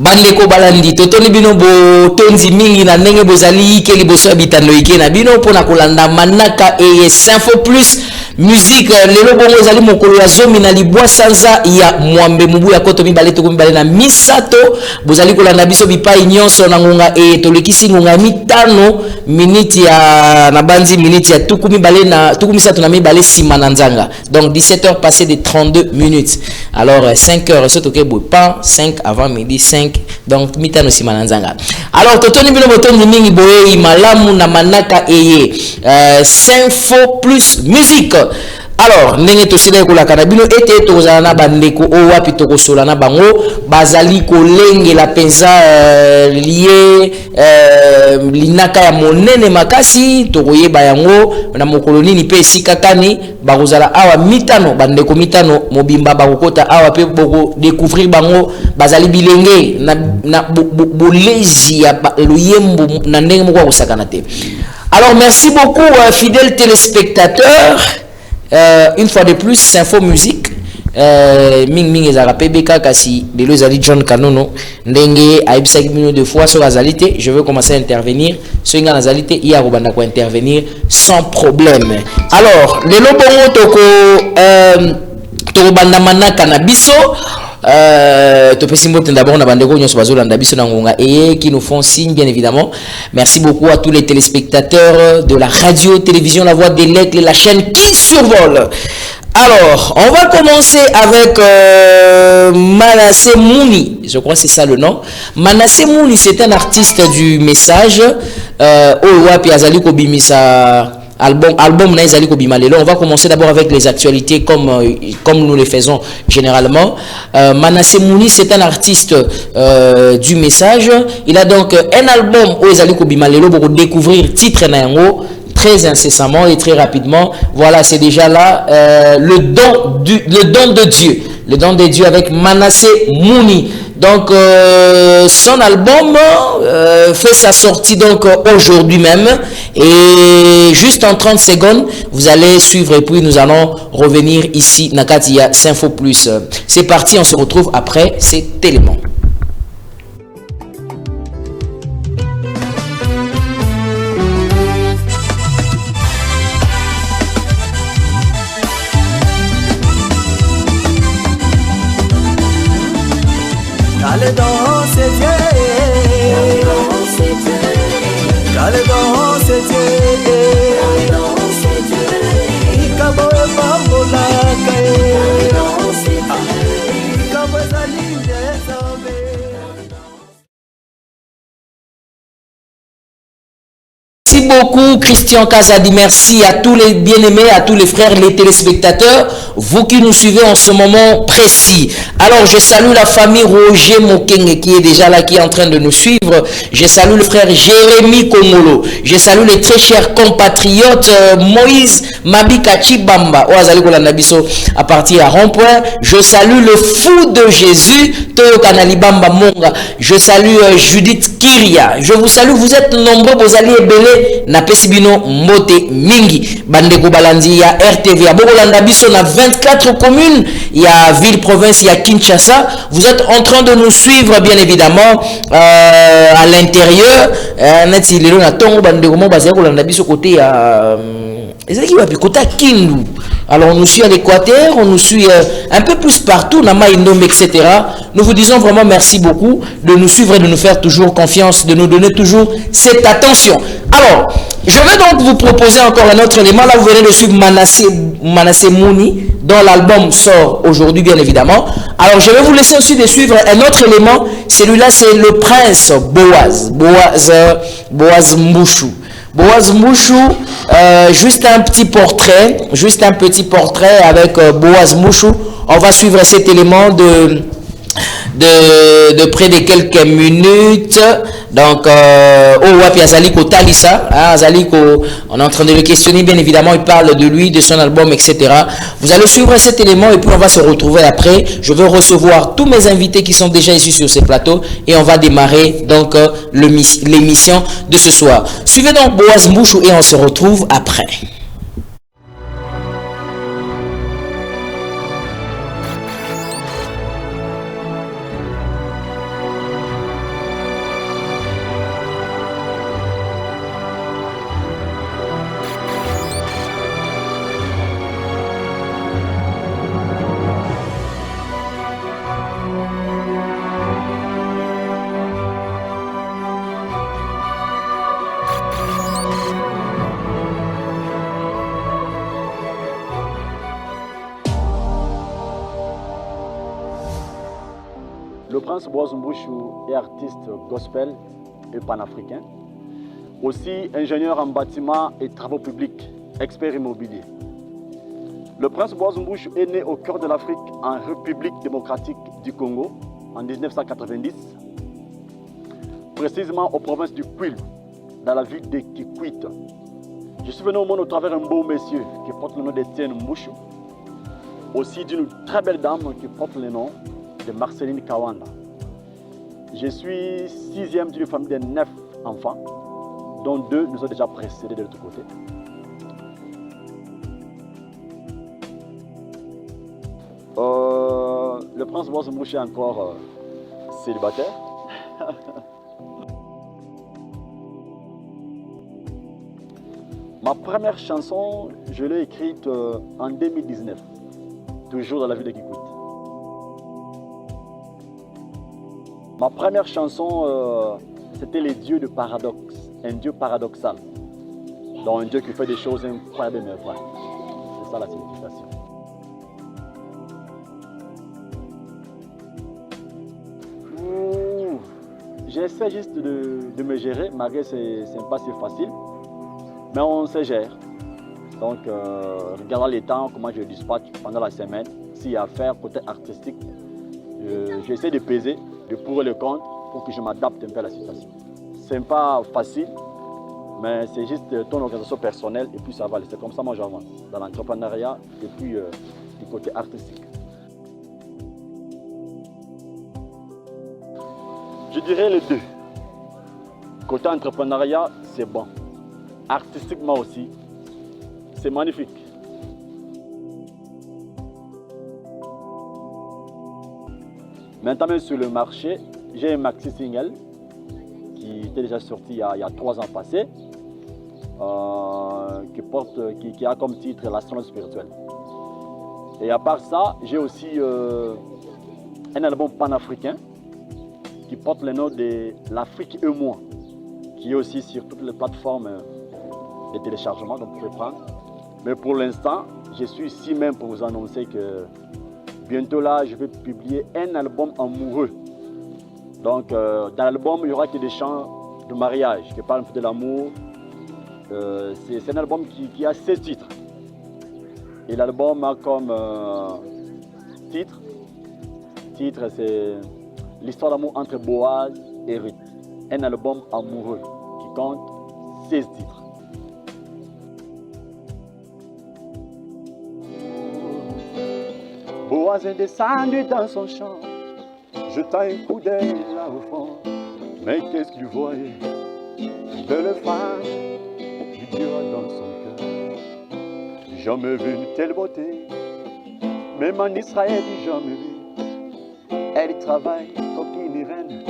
Bandeko balandi totoni bino bo tonzi mingi na ndenge bozali ke liboso ya bitando ike na bino pona kolanda manaka et Info Plus musique lelo bongo ezali mokolo ya zomi na libwa sanza ya mwambe mubu ya koto mibale to mibale na misato bozali kolanda biso bipai nyonso na ngonga e tolekisi ngonga mitano minute ya na banzi minute ya tuku mibale na tuku misato na mibale sima na nzanga donc 17h passé de 32 minutes alors 5h soto ke pas 5 avant midi 5 donc mitano sima na nzanga alors totoni bino botondi mingi boye malamu na manaka eye Info Plus musique. Alors ndenge tosila kolaka na bino ete tozala na bandeko o wapi tokosola na bango bazali kolengela penza lié linaka ya monene makasi tokoyeba yango na mokolo nini pe esika kani bakozala awa mitano bandeko mitano mobimba bakokota awa pe boko découvrir bango bazali bilenge na bolezi ya loyembo na ndenge moko kosakana te. Alors merci beaucoup fidèles téléspectateurs. Une fois de plus, Info Musique. Ming ezara PBK kasi delo ezali John Kanono ndenge aibisa minutes de fois sur azalité. Je veux commencer à intervenir. Sur nga azalité hier obanda ko intervenir sans problème. Alors lelo bongo toko banda manaka na biso. D'abord na bandeko nyonso bazolanda biso na ngonga et qui nous font signe bien évidemment. Merci beaucoup à tous les téléspectateurs de la radio télévision La Voix des L'Aigle, la chaîne qui survole. Alors, on va commencer avec Manasseh Mouni. Je crois que c'est ça le nom. Manasseh Mouni, c'est un artiste du message. Wapi azali kobimisa album na ezali kobima lelo. On va commencer d'abord avec les actualités comme nous le faisons généralement. Manasseh Mouni, c'est un artiste du message. Il a donc un album où ezali kobima lelo pour découvrir titre na yango très incessamment et très rapidement. Voilà, c'est déjà là le don de Dieu. Le don de Dieu avec Manasseh Mouni. Donc son album fait sa sortie donc aujourd'hui même et juste en 30 secondes vous allez suivre et puis nous allons revenir ici Nakatia Info Plus. C'est parti, on se retrouve après cet élément. Allez danser Dieu, allez danser Dieu, allez danser Dieu, allez danser Dieu, ikabo bamola kae, allez danser Dieu, ikabo zalinde zambe. Merci beaucoup Christian Kazadi, merci à tous les bien-aimés, à tous les frères, les téléspectateurs, vous qui nous suivez en ce moment précis. Alors je salue la famille Roger Mokenge qui est déjà là, qui est en train de nous suivre. Je salue le frère Jérémy Komolo. Je salue les très chers compatriotes Moïse Mabika Chibamba à partir à Rond-Point. Je salue le fou de Jésus Toyo Kanalibamba Monga. Je salue Judith Kiria. Je vous salue, vous êtes nombreux, vous allez belé na pesibino mbote mingi bandeko balandi ya RTV ya Bokolanda biso na 24 communes, il y a ville province, il y a Kinshasa. Vous êtes en train de nous suivre bien évidemment à l'intérieur neti lelo na tongo bandeko mo bazali kolanda biso côté ya ezaki wapi côté Kindu. Alors on nous suit à l'Équateur, on nous suit un peu plus partout, na Maïndombe, etc. Nous vous disons vraiment merci beaucoup de nous suivre et de nous faire toujours confiance, de nous donner toujours cette attention. Alors, je vais donc vous proposer encore un autre élément. Là, vous venez de suivre Manasseh Mouni, dont l'album sort aujourd'hui, bien évidemment. Alors, je vais vous laisser aussi de suivre un autre élément. Celui-là, c'est le prince Boaz Mbouchou. Boaz Mbouchou, juste un petit portrait avec Boaz Mbouchou. On va suivre cet élément de près de quelques minutes. Donc Wapi Azaliko Talissa, Azaliko, on est en train de le questionner bien évidemment, il parle de lui, de son album, etc. Vous allez suivre cet élément et puis on va se retrouver après. Je vais recevoir tous mes invités qui sont déjà ici sur ce plateau et on va démarrer donc l'émission de ce soir. Suivez donc Boaz Mbouchou et on se retrouve après. prince Boaz Mbouchou est artiste gospel et panafricain. Aussi ingénieur en bâtiment et travaux publics, expert immobilier. Le prince Boaz Mbouchou est né au cœur de l'Afrique, en République démocratique du Congo, en 1990, précisément aux provinces du Kwilu, dans la ville de Kikwit. Je suis venu au monde au travers d'un beau monsieur qui porte le nom d'Étienne Mbouchou, aussi d'une très belle dame qui porte le nom de Marceline Kawanda. Je suis sixième d'une famille de 9 enfants, dont 2 nous ont déjà précédés de l'autre côté. Le prince Boaz Mbouchou est encore célibataire. Ma première chanson, je l'ai écrite en 2019, toujours dans la ville de Kikwit. Ma première chanson, c'était les dieux de paradoxe, un dieu paradoxal, donc un dieu qui fait des choses incroyables mais vraies. C'est ça la signification. J'essaie juste de me gérer, malgré ce n'est pas si facile, mais on se gère. Donc, regardant les temps, comment je dispatche pendant la semaine, s'il y a à faire côté artistique, j'essaie de peser, de pour et le contre, pour que je m'adapte un peu à la situation. Ce n'est pas facile, mais c'est juste ton organisation personnelle et puis ça va aller. C'est comme ça moi j'avance, dans l'entrepreneuriat et puis du côté artistique. Je dirais les deux. Côté entrepreneuriat, c'est bon. Artistiquement aussi, c'est magnifique. Maintenant, même sur le marché, j'ai un maxi single qui était déjà sorti il y a 3 ans passés, qui a comme titre L'astronaute spirituel. Et à part ça, j'ai aussi un album panafricain qui porte le nom de L'Afrique et moi, qui est aussi sur toutes les plateformes de téléchargement, donc vous pouvez prendre. Mais pour l'instant, je suis ici même pour vous annoncer que bientôt là, je vais publier un album amoureux. Donc dans l'album, il n'y aura que des chants de mariage qui parlent de l'amour. C'est un album qui a 16 titres. Et l'album a comme titre c'est l'histoire d'amour entre Boaz et Ruth. Un album amoureux qui compte 16 titres. Boaz est descendu dans son champ, jetant un coup d'œil là au fond. Mais qu'est-ce qu'il voyait? Belle femme qui dira dans son cœur. Jamais vu une telle beauté, même en Israël, jamais vu. Elle travaille comme une reine,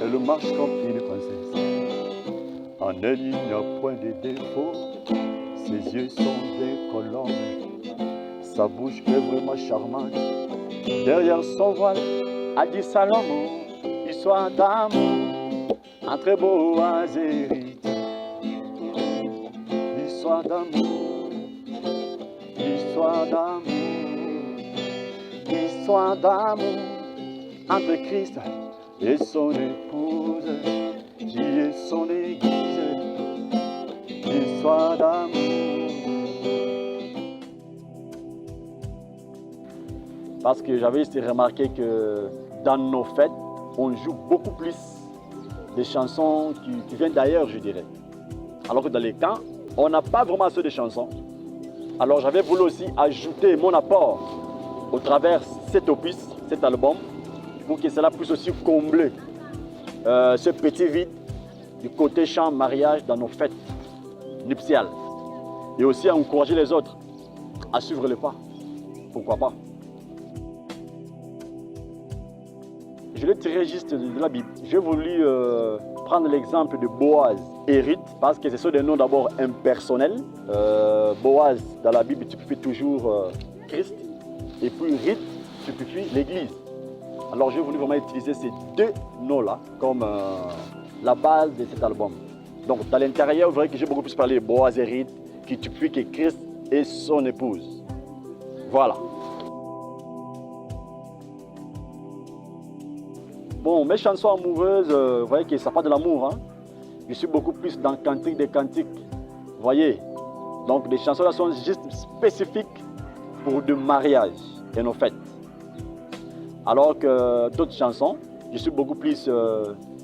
elle marche comme une princesse. En elle, il n'y a point de défaut, ses yeux sont des colombes. Sa bouche est vraiment charmante. Derrière son voile, a dit Salomon, histoire d'amour entre Boaz et Ruth. L'histoire d'amour, l'histoire d'amour, l'histoire d'amour entre Christ et son épouse, qui est son église. L'histoire d'amour. Parce que j'avais aussi remarqué que dans nos fêtes, on joue beaucoup plus des chansons qui viennent d'ailleurs, je dirais. Alors que dans les camps, on n'a pas vraiment assez de chansons. Alors j'avais voulu aussi ajouter mon apport au travers cet opus, cet album, pour que cela puisse aussi combler ce petit vide du côté chant mariage dans nos fêtes nuptiales. Et aussi encourager les autres à suivre le pas. Pourquoi pas? Je l'ai tiré juste de la Bible. J'ai voulu prendre l'exemple de Boaz et Ruth parce que ce sont des noms d'abord impersonnels. Boaz, dans la Bible, tu peux toujours Christ. Et puis Ruth, tu peux l'Église. Alors j'ai voulu vraiment utiliser ces 2 noms-là comme la base de cet album. Donc dans l'intérieur, vous verrez que j'ai beaucoup plus parlé de Boaz et Ruth qui tupifient que Christ et son épouse. Voilà. Bon, mes chansons amoureuses, vous voyez que ça parle de l'amour. Hein? Je suis beaucoup plus dans Cantique des Cantiques. Vous voyez? Donc, les chansons là sont juste spécifiques pour de mariage et nos fêtes. Alors que d'autres chansons, je suis beaucoup plus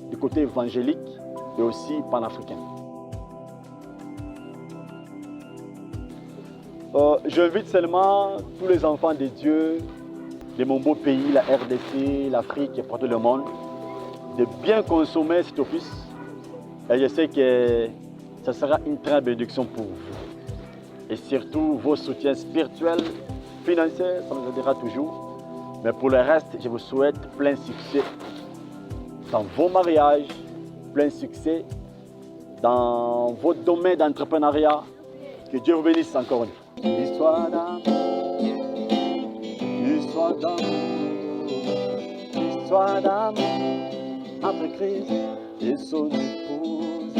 du côté évangélique et aussi panafricain. J'invite seulement tous les enfants de Dieu, de mon beau pays, la RDC, l'Afrique et partout le monde, de bien consommer cet opus. Et je sais que ce sera une très belle bénédiction pour vous. Et surtout, vos soutiens spirituels, financiers, ça nous aidera toujours. Mais pour le reste, je vous souhaite plein succès dans vos mariages, plein succès dans vos domaines d'entrepreneuriat. Que Dieu vous bénisse encore une fois. Histoire d'amour, histoire d'amour, histoire d'amour entre Christ et son épouse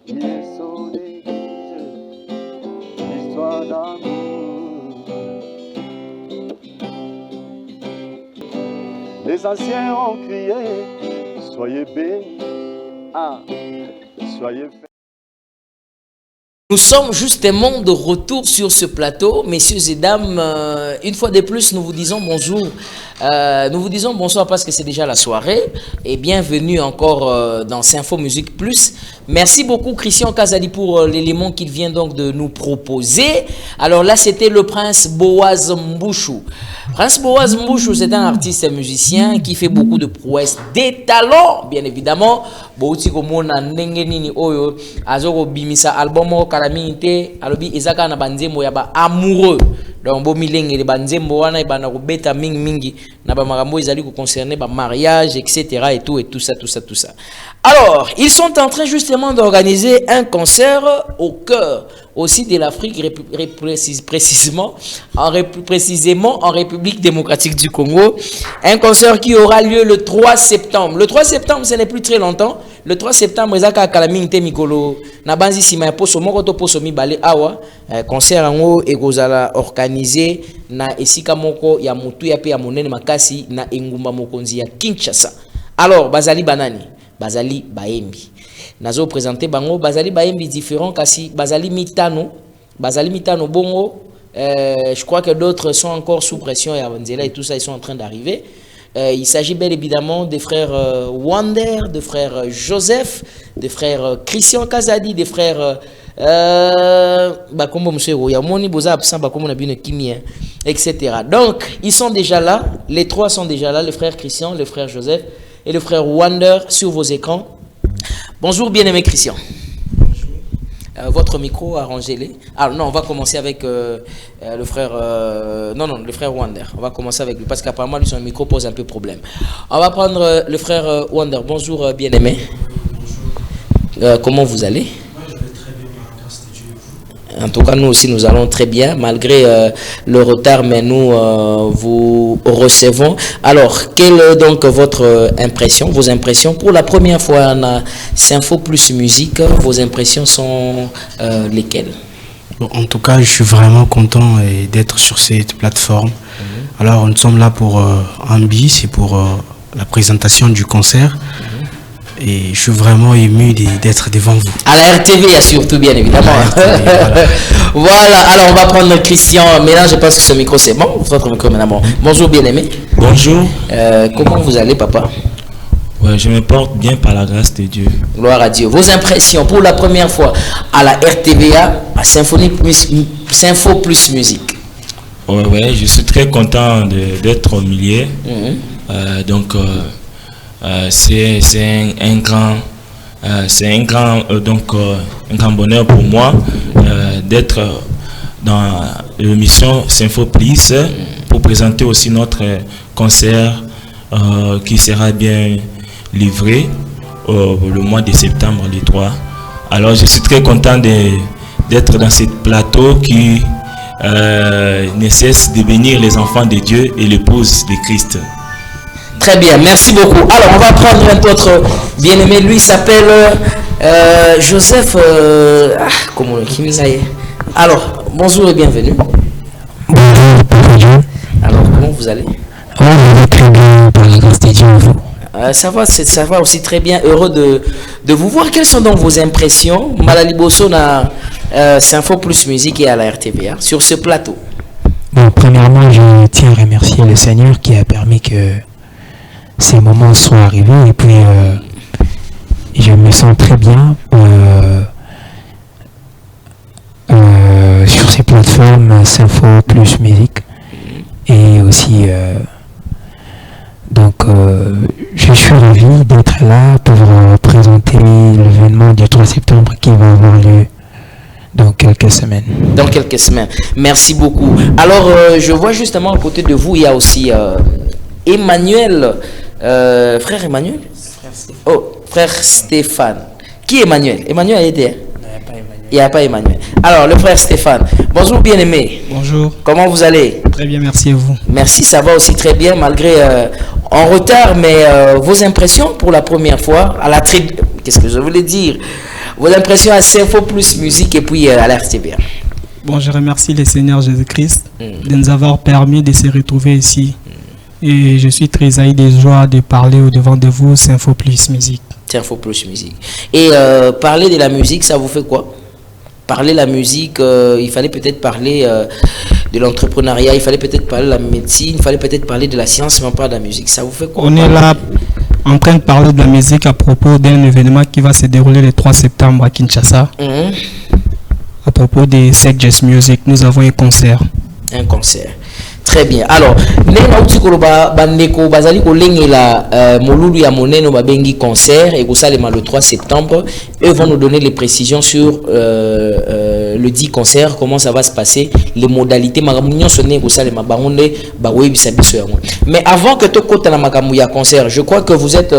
et son église. Histoire d'amour. Les anciens ont crié, soyez bénis, soyez bénis. Nous sommes justement de retour sur ce plateau, messieurs et dames. Une fois de plus, nous vous disons bonjour. Nous vous disons bonsoir parce que c'est déjà la soirée. Et bienvenue encore dans Sinfo Musique Plus. Merci beaucoup Christian Kazadi pour l'élément qu'il vient donc de nous proposer. Alors là, c'était le Prince Boaz Mbouchou. Prince Boaz Mbouchou, c'est un artiste et musicien qui fait beaucoup de prouesses, des talents, bien évidemment. Bouti komona ndenge nini oyo azoko bimisa album o kalamite alobi ezaka na banzembo ya ba amoureux. Donc bo milenge le banzembo wana ibana ko beta mingi mingi na ba makambo ezali ko concerner ba mariage etc. et tout ça. Alors, ils sont en train justement d'organiser un concert au cœur aussi de l'Afrique, précisément en République démocratique du Congo. Un concert qui aura lieu le 3 septembre. Le 3 septembre, ce n'est plus très longtemps. Le 3 septembre, ezaka kalamite mikolo na banzi sima poso moko to poso mibale awa concert ngo ekozala organisé na esika moko ya mutu ya pe ya monene makasi na engumba mokonzi ya Kinshasa. Alors, bazali banani? Bazali baembi. Nazo présenter bango bazali baembi différents kasi bazali mitano bongo. Je crois que d'autres sont encore sous pression et tout ça, ils sont en train d'arriver. Il s'agit bel évidemment des frères Wander, des frères Joseph, des frères Christian Kazadi, des frères etc. Donc ils sont déjà là, les trois sont déjà là, le frère Christian, le frère Joseph et le frère Wander sur vos écrans. Bonjour bien-aimé Christian. Bonjour. Votre micro, arrangez-les. Ah non, on va commencer avec le frère... le frère Wander. On va commencer avec lui parce qu'apparemment son micro pose un peu problème. On va prendre le frère Wander. Bonjour bien-aimé. Bonjour. Comment vous allez? En tout cas, nous aussi, nous allons très bien, malgré le retard, mais nous vous recevons. Alors, quelle est donc votre impression, vos impressions? Pour la première fois, on a Sinfo Plus Musique, vos impressions sont lesquelles? Bon, en tout cas, je suis vraiment content d'être sur cette plateforme. Alors, nous sommes là pour Ambi, c'est pour la présentation du concert. Et je suis vraiment ému d'être devant vous. À la RTV, surtout, bien évidemment. RTV, voilà, alors on va prendre Christian. Maintenant, je pense que ce micro, c'est bon. Votre micro, maintenant, bon. Bonjour, bien-aimé. Bonjour. Comment vous allez, papa? Ouais, je me porte bien par la grâce de Dieu. Gloire à Dieu. Vos impressions pour la première fois à la RTVA, à Sinfo Plus Musique? Ouais, je suis très content d'être au milieu. C'est un grand bonheur pour moi d'être dans l'émission Sinfo Plus pour présenter aussi notre concert qui sera bien livré le mois de septembre, le 3. Alors je suis très content d'être dans ce plateau qui ne cesse de bénir les enfants de Dieu et l'épouse de Christ. Très bien, merci beaucoup. Alors, on va prendre un autre bien-aimé. Lui s'appelle Joseph. Comment Alors, bonjour et bienvenue. Bonjour. Alors, comment vous allez? Je vais très bien par la grâce de Dieu. Ça va aussi très bien. Heureux de vous voir. Quelles sont donc vos impressions, Malaliboso na Sinfo Plus Musique et à la RTVA sur ce plateau? Bon, premièrement, je tiens à remercier le Seigneur qui a permis que ces moments soient arrivés. Et puis, je me sens très bien sur ces plateformes Sinfo Plus Musique. Et aussi... Donc, je suis ravi d'être là pour présenter l'événement du 3 septembre qui va avoir lieu dans quelques semaines. Dans quelques semaines. Merci beaucoup. Alors, je vois justement à côté de vous, il y a aussi Emmanuel. Frère Emmanuel? Frère Stéphane. Qui est Emmanuel? Emmanuel a été? Il n'y a pas Emmanuel. Alors, le frère Stéphane. Bonjour, bien-aimé. Bonjour. Comment vous allez? Très bien, merci à vous. Merci, ça va aussi très bien, malgré en retard, mais vos impressions pour la première fois à la tribune. Qu'est-ce que je voulais dire? Vos impressions à Sinfo Plus Musique et puis à la RTVA. Bon, je remercie le Seigneur Jésus-Christ de nous avoir permis de se retrouver ici. Et je suis très haï de joie de parler au-devant de vous, Sinfo Plus Musique. Sinfo Plus Musique. Et parler de la musique, ça vous fait quoi? Parler de la musique, il fallait peut-être parler de l'entrepreneuriat, il fallait peut-être parler de la médecine, il fallait peut-être parler de la science, mais pas de la musique. Ça vous fait quoi? On est là en train de parler de la musique à propos d'un événement qui va se dérouler le 3 septembre à Kinshasa. À propos des Sec Jazz Music, nous avons un concert. Un concert. Très bien. Alors, nenga utikoloba bandeko bazali kolengela molulu ya moneno babengi concert et kosalema le 3 septembre. Eux vont nous donner les précisions sur le dit concert, comment ça va se passer, les modalités. Mais avant que tu côté na makamuya concert, je crois que vous êtes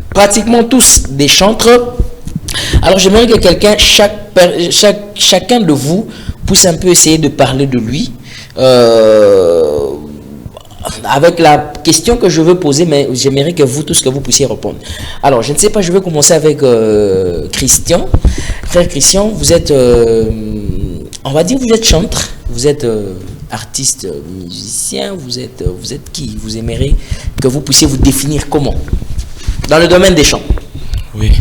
pratiquement tous des chantres. Alors j'aimerais que quelqu'un, chacun de vous puisse un peu essayer de parler de lui. Avec la question que je veux poser, mais j'aimerais que vous tous que vous puissiez répondre. Alors, je ne sais pas, je vais commencer avec Christian. Frère Christian, vous êtes, on va dire, vous êtes chantre, vous êtes artiste, musicien, vous êtes qui? Vous aimeriez que vous puissiez vous définir comment? Dans le domaine des chants. Oui.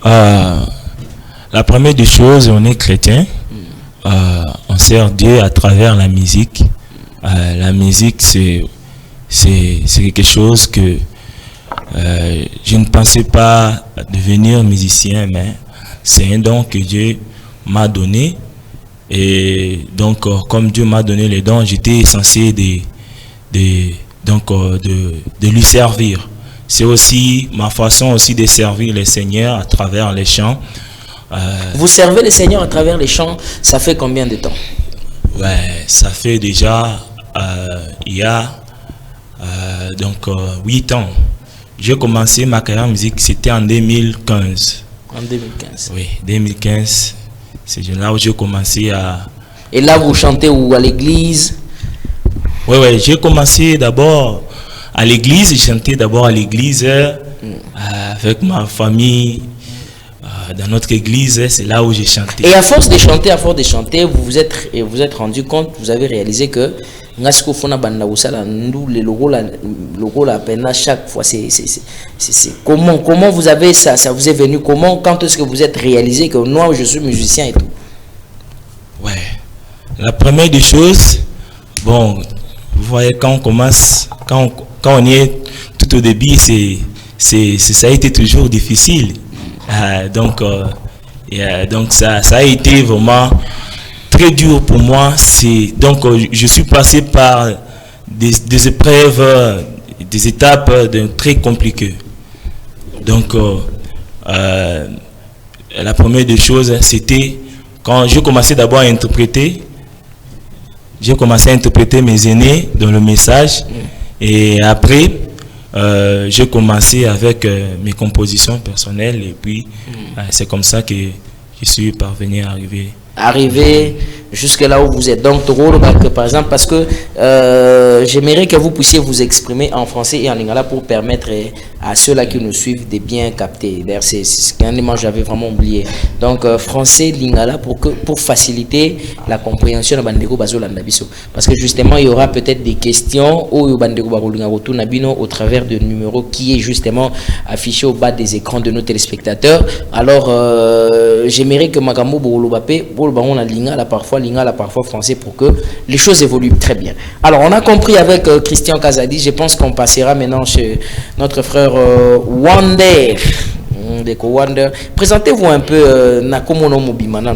La première des choses, on est chrétien. On sert Dieu à travers la musique. La musique, c'est quelque chose que je ne pensais pas devenir musicien, mais c'est un don que Dieu m'a donné. Et donc, comme Dieu m'a donné les dons, j'étais censé de lui servir. C'est aussi ma façon aussi de servir le Seigneur à travers les chants. Vous servez le Seigneur à travers les chants, ça fait combien de temps? Ouais, ça fait déjà il y a 8 ans. J'ai commencé ma carrière en musique, c'était en 2015. En 2015? Oui, 2015. C'est là où j'ai commencé à... Et là, vous chantez où? À l'église? Oui, j'ai commencé d'abord à l'église. J'ai chanté d'abord à l'église avec ma famille. Dans notre église, c'est là où j'ai chanté. Et à force de chanter, vous vous êtes rendu compte, vous avez réalisé que chaque fois, c'est comment vous avez ça vous est venu comment, quand est-ce que vous êtes réalisé que moi je suis musicien et tout? Ouais, la première des choses, bon, vous voyez quand on commence, quand on y est tout au début, ça a été toujours difficile. Donc ça a été vraiment très dur pour moi. Donc je suis passé par des épreuves, des étapes très compliquées. Donc la première des choses, c'était quand je commençais d'abord à interpréter. J'ai commencé à interpréter mes aînés dans le message et après j'ai commencé avec mes compositions personnelles et puis c'est comme ça que je suis parvenu à arriver jusque là où vous êtes. Donc, par exemple, parce que j'aimerais que vous puissiez vous exprimer en français et en lingala pour permettre à ceux-là qui nous suivent de bien capter. D'ailleurs, c'est ce qu'un élément j'avais vraiment oublié. Donc, français, lingala, pour faciliter la compréhension de Bandeko Bazolanda Biso. Parce que justement, il y aura peut-être des questions au Bandeko Barolingarotu Nabino au travers de numéros qui est justement affiché au bas des écrans de nos téléspectateurs. Alors, j'aimerais que Magambo Borolobapé, Borolbaron lingala parfois français pour que les choses évoluent très bien. Alors, on a compris avec Christian Kazadi, je pense qu'on passera maintenant chez notre frère Wander. Wander. Présentez-vous un peu Nakomono Mobimana.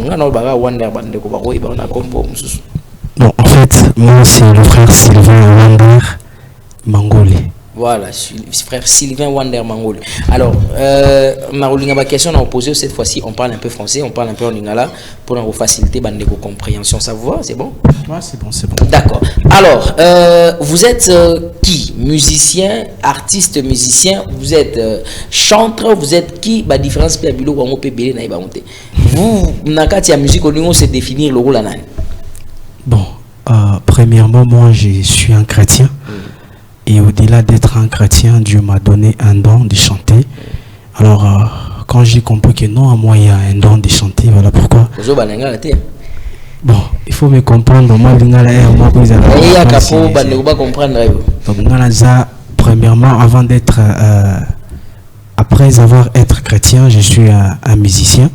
Bon, en fait, moi c'est le frère Sylvain Wander Mangolé. Voilà, frère Sylvain Wander Mangolé. Alors, ma question a posé cette fois-ci, on parle un peu français, on parle un peu en lingala pour nous faciliter la compréhension. Ça vous va? C'est bon? Ouais, c'est bon, c'est bon. D'accord. Alors, vous êtes qui? Musicien, artiste musicien, vous êtes chanteur, vous êtes qui? La différence peut être vous, la musique, on se définir le rôle à Bon, premièrement, moi je suis un chrétien. Et au-delà d'être un chrétien, Dieu m'a donné un don de chanter. Alors, quand j'ai compris que non, moi il y a un don de chanter, voilà pourquoi. Bon, il faut me comprendre. Moi, donc, premièrement, avant d'être, après avoir été chrétien, je suis un musicien.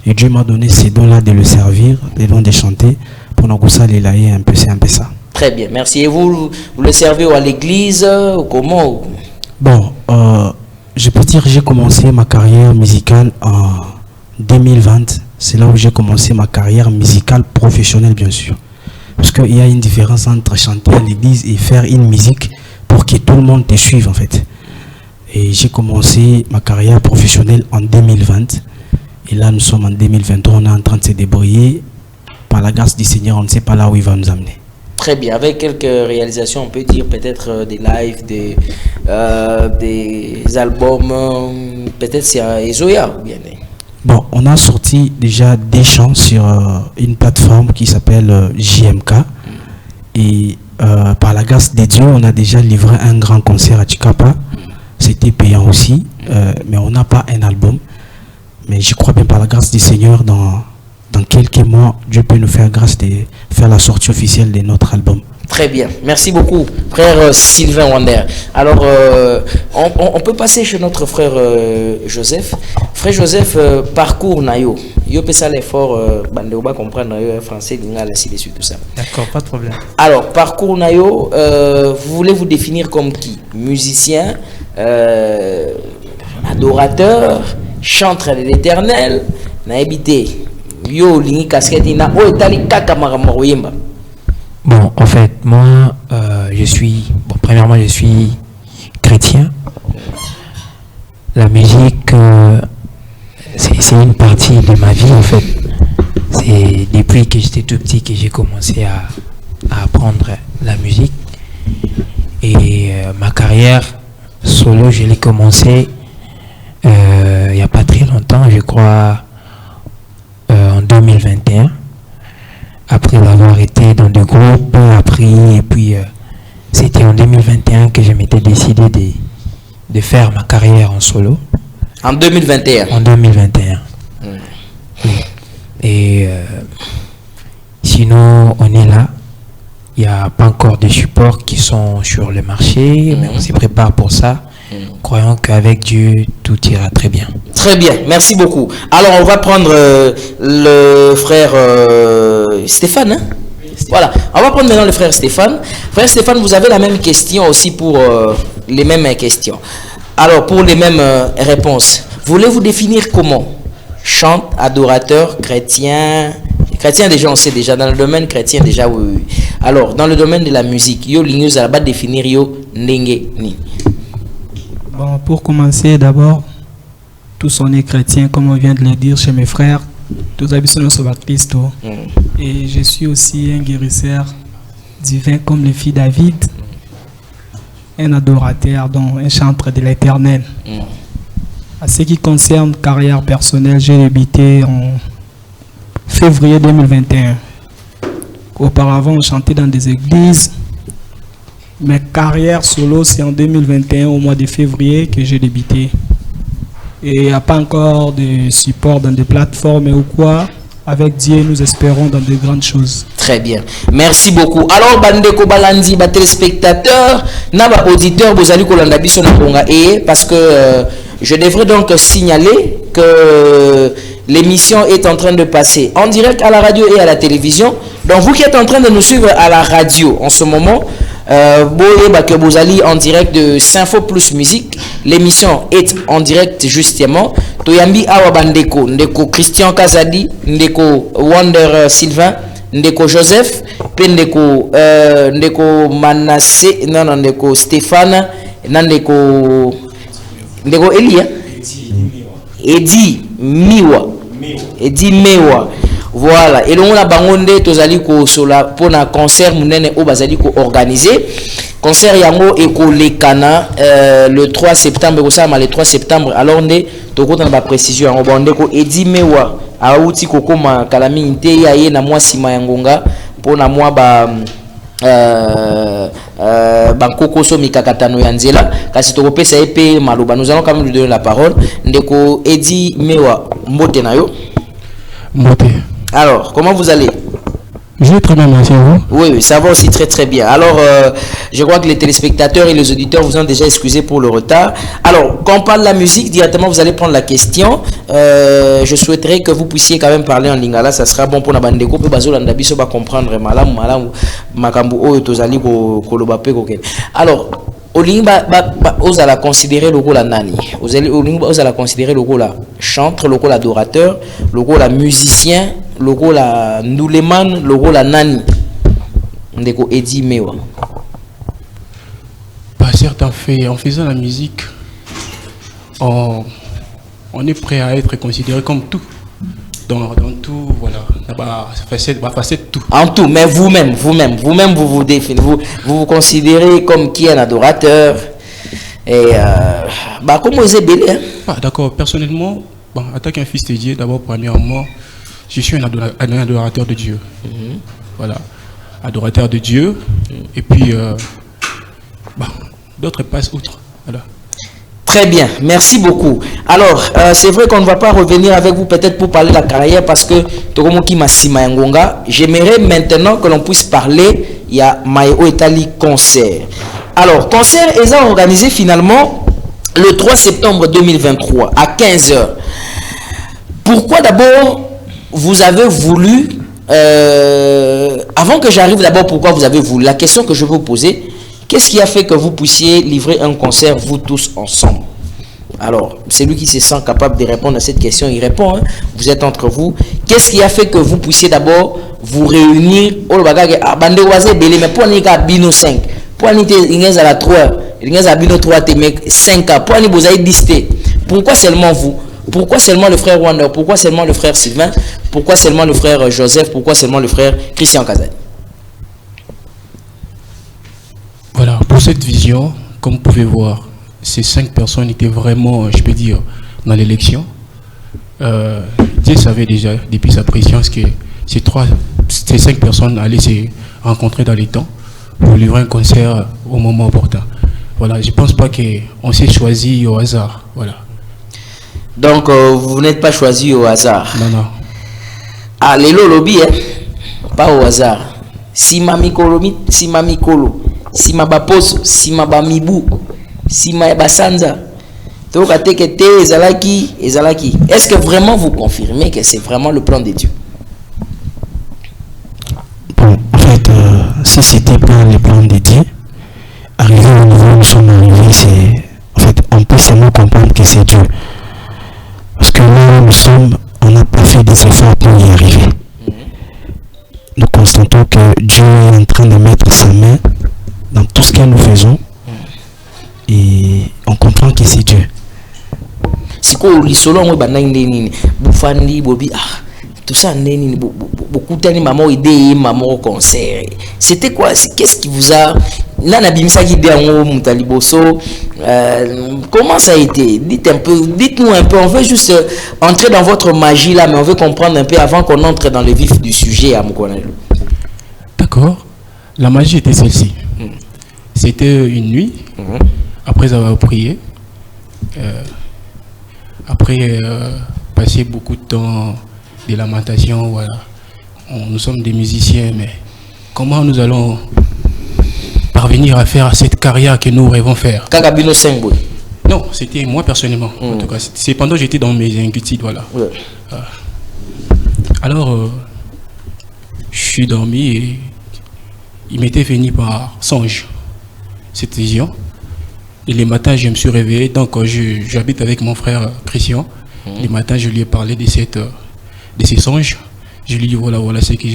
Et Dieu m'a donné ces dons-là de le servir, les dons de chanter. Pour nous les un peu, c'est un peu ça. Très bien, merci. Et vous le servez à l'église ou comment? Bon, je peux dire que j'ai commencé ma carrière musicale en 2020. C'est là où j'ai commencé ma carrière musicale professionnelle, bien sûr. Parce qu'il y a une différence entre chanter à l'église et faire une musique pour que tout le monde te suive, en fait. Et j'ai commencé ma carrière professionnelle en 2020. Et là, nous sommes en 2023. On est en train de se débrouiller. Par la grâce du Seigneur, on ne sait pas là où il va nous amener. Très bien, avec quelques réalisations, on peut dire peut-être des lives, des albums, peut-être c'est à Ezoya ou bien. Bon, on a sorti déjà des chants sur une plateforme qui s'appelle JMK. Et par la grâce de Dieu, on a déjà livré un grand concert à Chikapa. C'était payant aussi, mais on n'a pas un album. Mais je crois bien par la grâce du Seigneur, dans quelques mois, Dieu peut nous faire grâce de faire la sortie officielle de notre album. Très bien, merci beaucoup, frère Sylvain Wander. Alors, on peut passer chez notre frère Joseph. Frère Joseph, parcours Nayo. Yo peut ça l'effort, on va comprendre français, ainsi de suite, tout ça. D'accord, pas de problème. Alors, parcours Nayo, vous voulez vous définir comme qui? Musicien, adorateur, chanteur de l'Éternel, naébité. Yo lingi casquette na o etali kaka makambo oyemba. Bon, en fait, moi, premièrement, je suis chrétien. La musique, c'est une partie de ma vie, en fait. C'est depuis que j'étais tout petit que j'ai commencé à apprendre la musique. Et ma carrière solo, je l'ai commencé il n'y a pas très longtemps, je crois, en 2021. Après avoir été dans des groupes, appris, et puis c'était en 2021 que je m'étais décidé de faire ma carrière en solo. En 2021? En 2021. Oui. Et sinon, on est là. Il n'y a pas encore de supports qui sont sur le marché, mais on se prépare pour ça. Croyons qu'avec Dieu, tout ira très bien. Très bien, merci beaucoup. Alors, on va prendre le frère Stéphane. Hein? Voilà, on va prendre maintenant le frère Stéphane. Frère Stéphane, vous avez la même question aussi pour les mêmes questions. Alors, pour les mêmes réponses, voulez-vous définir comment? Chante, adorateur, chrétien. Chrétien, déjà, on sait déjà. Dans le domaine chrétien, déjà, oui. Alors, dans le domaine de la musique, yo, l'igneuse, à la définir yo, ndenge, ni. Bon, pour commencer, d'abord, tous on est chrétiens, comme on vient de le dire chez mes frères. Tous habitants sont baptistes. Et je suis aussi un guérisseur divin comme le fils David, un adorateur, donc un chanteur de l'Éternel. À ce qui concerne carrière personnelle, j'ai débuté en février 2021. Auparavant, on chantait dans des églises. Ma carrière solo, c'est en 2021, au mois de février, que j'ai débuté. Et il n'y a pas encore de support dans des plateformes ou quoi. Avec Dieu, nous espérons dans de grandes choses. Très bien. Merci beaucoup. Alors, Bandeko Balandi, téléspectateurs, Naba auditeur, vous allez kolanda biso na konga parce que je devrais donc signaler que l'émission est en train de passer en direct à la radio et à la télévision. Donc, vous qui êtes en train de nous suivre à la radio en ce moment, que vous allez en direct de Sinfo Plus Musique. L'émission est en direct justement. Toyambi Awa Bandeko, Ndeko Christian Kazadi, Ndeko Wonder Sylvain, Ndeko Joseph, Ndeko Manassé, non, Ndeko Stéphane, Ndeko Elia, Edi Miwa. Voilà. Et donc on a bangonde tozali ko sola pour un concert munene o bazali ko organiser. Concert yango et ko lekana le 3 septembre ko ça le 3 septembre alors ndé to ko na précision yango bande ko Edi Mewa auti ko koma kalami inte ya ye na mwa sima yangonga pour na mwa bankoko so mikakatano ya nzela kasi to ko pesa epé maloba. Nous allons quand même lui donner la parole. Ndeko Edi Mewa mbote na yo. Mbote. Alors, comment vous allez? Je vais très bien, merci à vous. Oui, ça va aussi très très bien. Alors, je crois que les téléspectateurs et les auditeurs vous ont déjà excusé pour le retard. Alors, quand on parle de la musique, directement vous allez prendre la question. Je souhaiterais que vous puissiez quand même parler en lingala, ça sera bon pour la bande de coupe. Bazo va comprendre malam makambu o tozali ko lobape koken. Alors, Olinga vous allez considérer le rôle à nani. Vous allez considérer le rôle à chanteur, le rôle à adorateur, le rôle à musicien, le rôle à Nouleman, le rôle à nani. Ndeko Edi Mewa. Par certains faits, en faisant la musique, on est prêt à être considéré comme tout. Dans tout, voilà, facette tout. En tout, mais vous-même, vous définissez, vous considérez comme qui est un adorateur. Et comment vous êtes belé? D'accord, personnellement, en tant qu'un fils de Dieu, d'abord, premièrement, je suis un adorateur de Dieu. Voilà, adorateur de Dieu. Et puis, d'autres passent outre. Voilà. Très bien, merci beaucoup. Alors, c'est vrai qu'on ne va pas revenir avec vous peut-être pour parler de la carrière parce que j'aimerais maintenant que l'on puisse parler, il y a Maïo Etali concert. Alors, concert est organisé finalement le 3 septembre 2023 à 15h. Pourquoi d'abord vous avez voulu, avant que j'arrive d'abord, pourquoi vous avez voulu, la question que je veux vous poser, qu'est-ce qui a fait que vous puissiez livrer un concert, vous tous ensemble? Alors, celui qui se sent capable de répondre à cette question, il répond. Hein? Vous êtes entre vous. Qu'est-ce qui a fait que vous puissiez d'abord vous réunir? Mais pour aller bino 5, pour aller à la 3, à bino 3, 5 ans, pour aller vous avez listé. Pourquoi seulement vous? Pourquoi seulement le frère Wander? Pourquoi seulement le frère Sylvain? Pourquoi seulement le frère Joseph? Pourquoi seulement le frère Christian Kazadi? Voilà, pour cette vision, comme vous pouvez voir, ces 5 personnes étaient vraiment, je peux dire, dans l'élection. Dieu savait déjà, depuis sa préscience, que ces 5 personnes allaient se rencontrer dans les temps pour livrer un concert au moment opportun. Voilà, je ne pense pas qu'on s'est choisi au hasard. Voilà. Donc, vous n'êtes pas choisi au hasard? Non. Ah, les lobby, hein? Pas au hasard. Si mami kolo, si ma baposo, si ma bamibu, si ma basanza, ezalaki. Est-ce que vraiment vous confirmez que c'est vraiment le plan de Dieu? Bon, en fait, si c'était pas le plan de Dieu, arrivé au niveau où nous sommes arrivés, c'est, en fait, on peut seulement comprendre que c'est Dieu. Parce que là où nous sommes, on n'a pas fait des efforts pour y arriver. Nous constatons que Dieu est en train de mettre sa main dans tout ce que nous faisons et on comprend que c'est Dieu. Tout ça, maman concert. C'était quoi? Qu'est-ce qui vous a... Comment ça a été? Dites-nous un peu. On veut juste entrer dans votre magie là, mais on veut comprendre un peu avant qu'on entre dans le vif du sujet à Moukonalou. D'accord. La magie était celle-ci. C'était une nuit, après avoir prié, après passer beaucoup de temps de lamentation, voilà. Nous sommes des musiciens, mais comment nous allons parvenir à faire cette carrière que nous rêvons faire? Kakabino Sengbo. Non, c'était moi personnellement. En tout cas, c'est pendant que j'étais dans mes inquiétudes, voilà. Ouais. Alors, je suis dormi et il m'était venu par songe cette vision. Et les matins, je me suis réveillé. Donc, j'habite avec mon frère Christian. Les matins, je lui ai parlé de ces songes. Je lui ai dit voilà ce que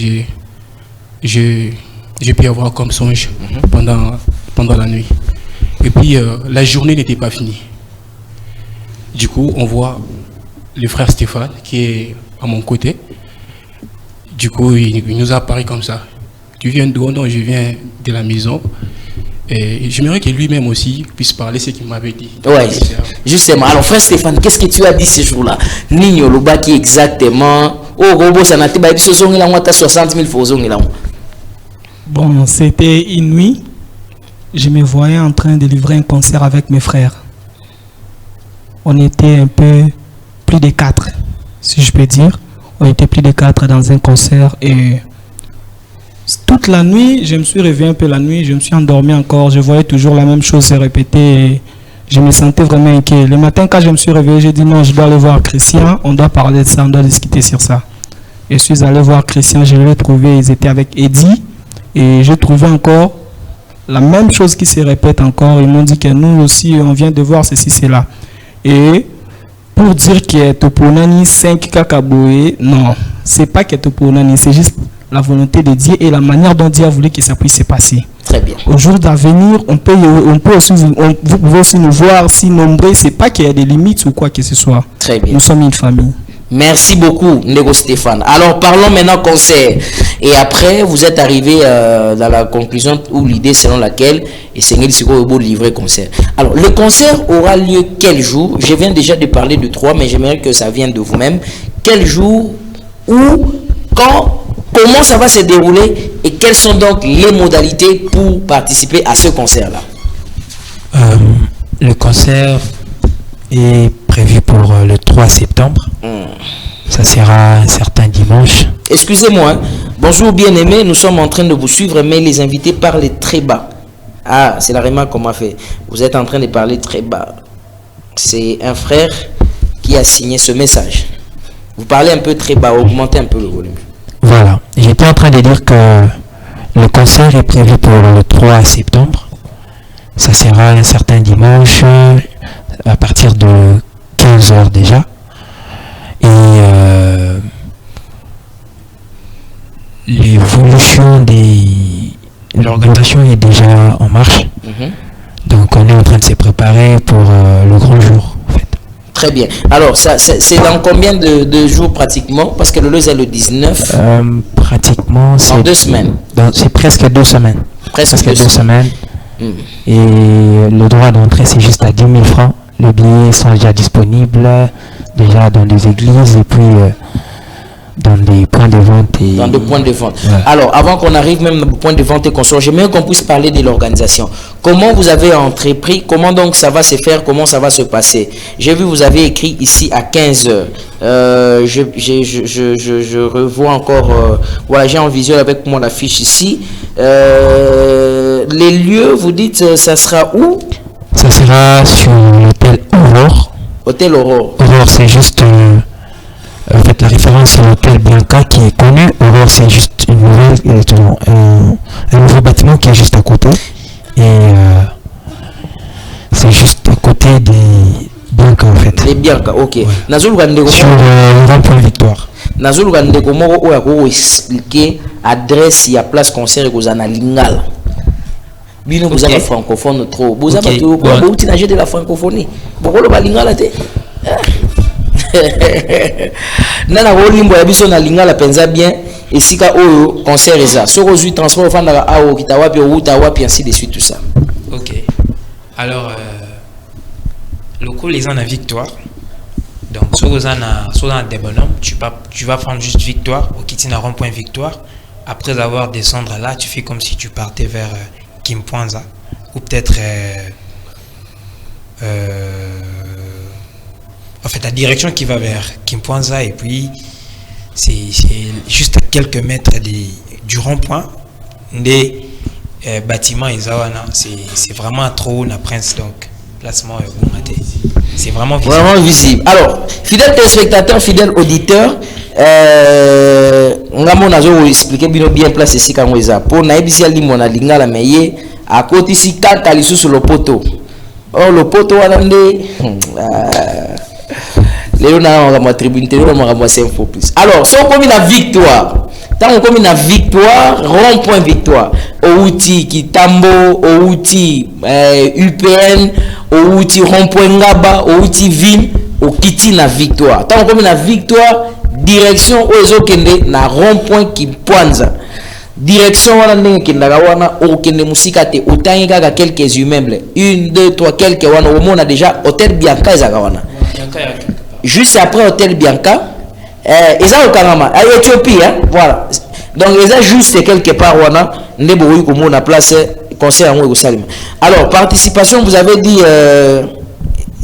j'ai pu avoir comme songe pendant la nuit. Et puis, la journée n'était pas finie. Du coup, on voit le frère Stéphane qui est à mon côté. Du coup, il nous a parlé comme ça. Tu viens d'où? Non, je viens de la maison. Et j'aimerais que lui-même aussi puisse parler ce qu'il m'avait dit. Ouais, justement. Alors, frère Stéphane, qu'est-ce que tu as dit ce jour-là? Nino Lobaki exactement. Oh, Robo, ça n'a pas été 60 000 fois. Bon, c'était une nuit. Je me voyais en train de livrer un concert avec mes frères. On était un peu plus de 4, si je peux dire. On était plus de 4 dans un concert et toute la nuit, je me suis réveillé un peu la nuit, je me suis endormi encore, je voyais toujours la même chose se répéter et je me sentais vraiment inquiet. Le matin, quand je me suis réveillé, j'ai dit non, je dois aller voir Christian, on doit parler de ça, on doit discuter sur ça. Et je suis allé voir Christian, je l'ai trouvé, ils étaient avec Eddie et j'ai trouvé encore la même chose qui se répète encore. Ils m'ont dit que nous aussi, on vient de voir ceci, cela. Et pour dire que Toponani 5 Kakaboé, non, c'est pas que Toponani, c'est juste la volonté de Dieu et la manière dont Dieu a voulu que ça puisse se passer. Très bien. Au jour d'avenir, vous pouvez aussi nous voir si nombreux, c'est pas qu'il y a des limites ou quoi que ce soit. Très bien. Nous sommes une famille. Merci beaucoup, Nego Stéphane. Alors, parlons maintenant concert. Et après, vous êtes arrivé dans la conclusion ou l'idée selon laquelle Seigneur Siko beau livrer concert. Alors, le concert aura lieu quel jour? Je viens déjà de parler de 3, mais j'aimerais que ça vienne de vous-même. Quel jour, où, quand, comment ça va se dérouler et quelles sont donc les modalités pour participer à ce concert-là? Le concert est prévu pour le 3 septembre. Ça sera un certain dimanche. Excusez-moi. Bonjour bien-aimés, nous sommes en train de vous suivre, mais les invités parlent très bas. Ah, c'est la remarque qu'on m'a fait. Vous êtes en train de parler très bas. C'est un frère qui a signé ce message. Vous parlez un peu très bas, augmentez un peu le volume. Voilà. J'étais en train de dire que le concert est prévu pour le 3 septembre. Ça sera un certain dimanche à partir de 15h déjà. Et l'évolution de l'organisation est déjà en marche. Donc on est en train de se préparer pour le grand jour en fait. Très bien. Alors c'est dans combien de jours pratiquement? Parce que le est le 19. Pratiquement c'est en 2 semaines. C'est presque 2 semaines. Presque 2 semaines. Et le droit d'entrée c'est juste à 10 000 francs. Les billets sont déjà disponibles déjà dans les églises et puis dans des points de vente. Dans des points de vente. Ouais. Alors, avant qu'on arrive même au point de vente et qu'on soit, j'aimerais qu'on puisse parler de l'organisation. Comment vous avez entrepris? Comment donc ça va se faire? Comment ça va se passer? J'ai vu, vous avez écrit ici à 15h. Je revois encore. Voilà, j'ai en visuel avec moi l'affiche ici. Les lieux, vous dites, ça sera où? Ça sera sur l'hôtel Aurore. Hôtel Aurore. Aurore, c'est juste... en fait, la référence, c'est l'hôtel Bianca qui est connu. Aurore, c'est juste un nouveau bâtiment qui est juste à côté. Et c'est juste à côté des Bianca, en fait. Les Bianca, ok. Ouais. Sur le rond-point Victoire. Nazul Gandeko Moro ou expliquer adresse et place concert et vous en Lingala. Bino vous avez francophone trop. Vous avez de la francophonie. Pourquoi le Lingala te? Nana Wolimbo ya biso na Lingala penza bien et sika oyo concert eza. Sur aux transport fanda ao kitawapi ou tawapi ainsi de suite tout ça. OK. Alors le coup les en a Victoire. Donc sur aux en a des bonhommes, tu vas prendre juste Victoire au Kitina rond-point Victoire. après avoir descendre là, tu fais comme si tu partais vers Kimpwanza ou peut-être en fait la direction qui va vers Kimpwanza, et puis c'est juste à quelques mètres du rond-point des bâtiments Izawana. C'est vraiment trop haut, la Prince, donc placement c'est vraiment visible. Vraiment visible. Alors, fidèles téléspectateurs, fidèles auditeurs, on a expliqué bien place ici quand on pour naibisi ali mona lingala meye à côté ici kaka lisu sur le poteau. Oh le poteau alande Léonard on va tribune on va Info Plus. Alors, si on comme la victoire, tant on comme la victoire, rond-point victoire, au outil Kitambo, au outil UPN, au outil rond-point Ngaba, au outil ville, au Kiti la victoire. Tant on comme la victoire, direction aux kende na rond-point Kimpwanza. Direction wana ndenge kendaka wana okende musika te otangi kaka quelques immeubles 1 2 3 quelques wana omona déjà hôtel Bianca ezaka wana juste après hôtel Bianca eza okangama à Éthiopie hein voilà donc eza juste quelque part wana ndebo oyi komona place concert yango ekosalima. Alors participation vous avez dit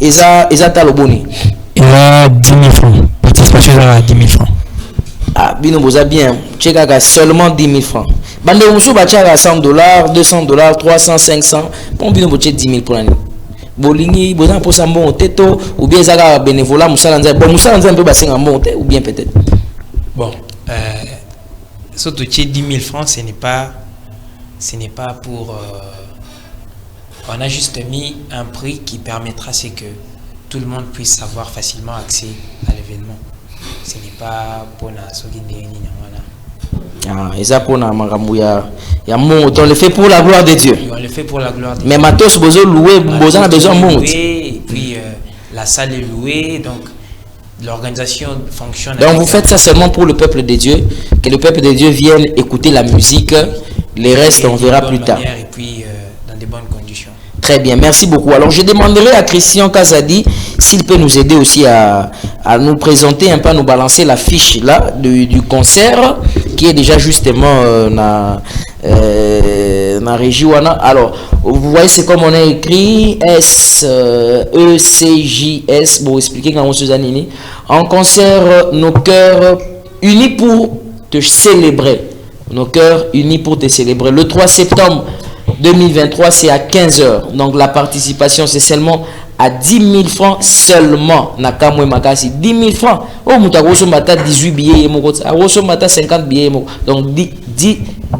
eza taloboni il a 10 000 francs participation à 10 000 francs. Ah, bino boza bien, tcheka seulement 10 000 francs. Bande musu bachaka $100, $200, 300, 500. Bon bino boche 10 000 pour l'année. Bolingi, boza pour ça bon teto ou bien zaka bénévolat musala nza. Bon musala nza un peu basenga bon ou bien peut-être. Bon, surtout 10 000 francs, ce n'est pas pour. On a juste mis un prix qui permettra c'est que tout le monde puisse avoir facilement accès à l'événement. Ce n'est pas pour la ah, et ça pour la on le fait pour la gloire de Dieu. On le fait pour la gloire de Dieu. Mais matos besoin louer, besoin a besoin monte. Et puis la salle est louée, donc l'organisation fonctionne. Donc vous faites ça seulement pour le peuple de Dieu, que le peuple de Dieu vienne écouter la musique, les restes on verra plus tard. Et puis dans de bonnes conditions. Très bien, merci beaucoup. Alors je demanderai à Christian Kazadi s'il peut nous aider aussi à nous présenter un peu, à nous balancer la fiche là du concert qui est déjà justement na régie wana. Alors vous voyez c'est comme on a écrit ECJS pour expliquer comment c'est nini en concert nos cœurs unis pour te célébrer. Nos cœurs unis pour te célébrer le 3 septembre 2023, c'est à 15h. Donc la participation, c'est seulement à 10 000 francs seulement. Nakamwe Makasi, 10 000 francs. Oh, Moutagoso Mata 18 billets, Aroso Mata 50 billets. Donc 10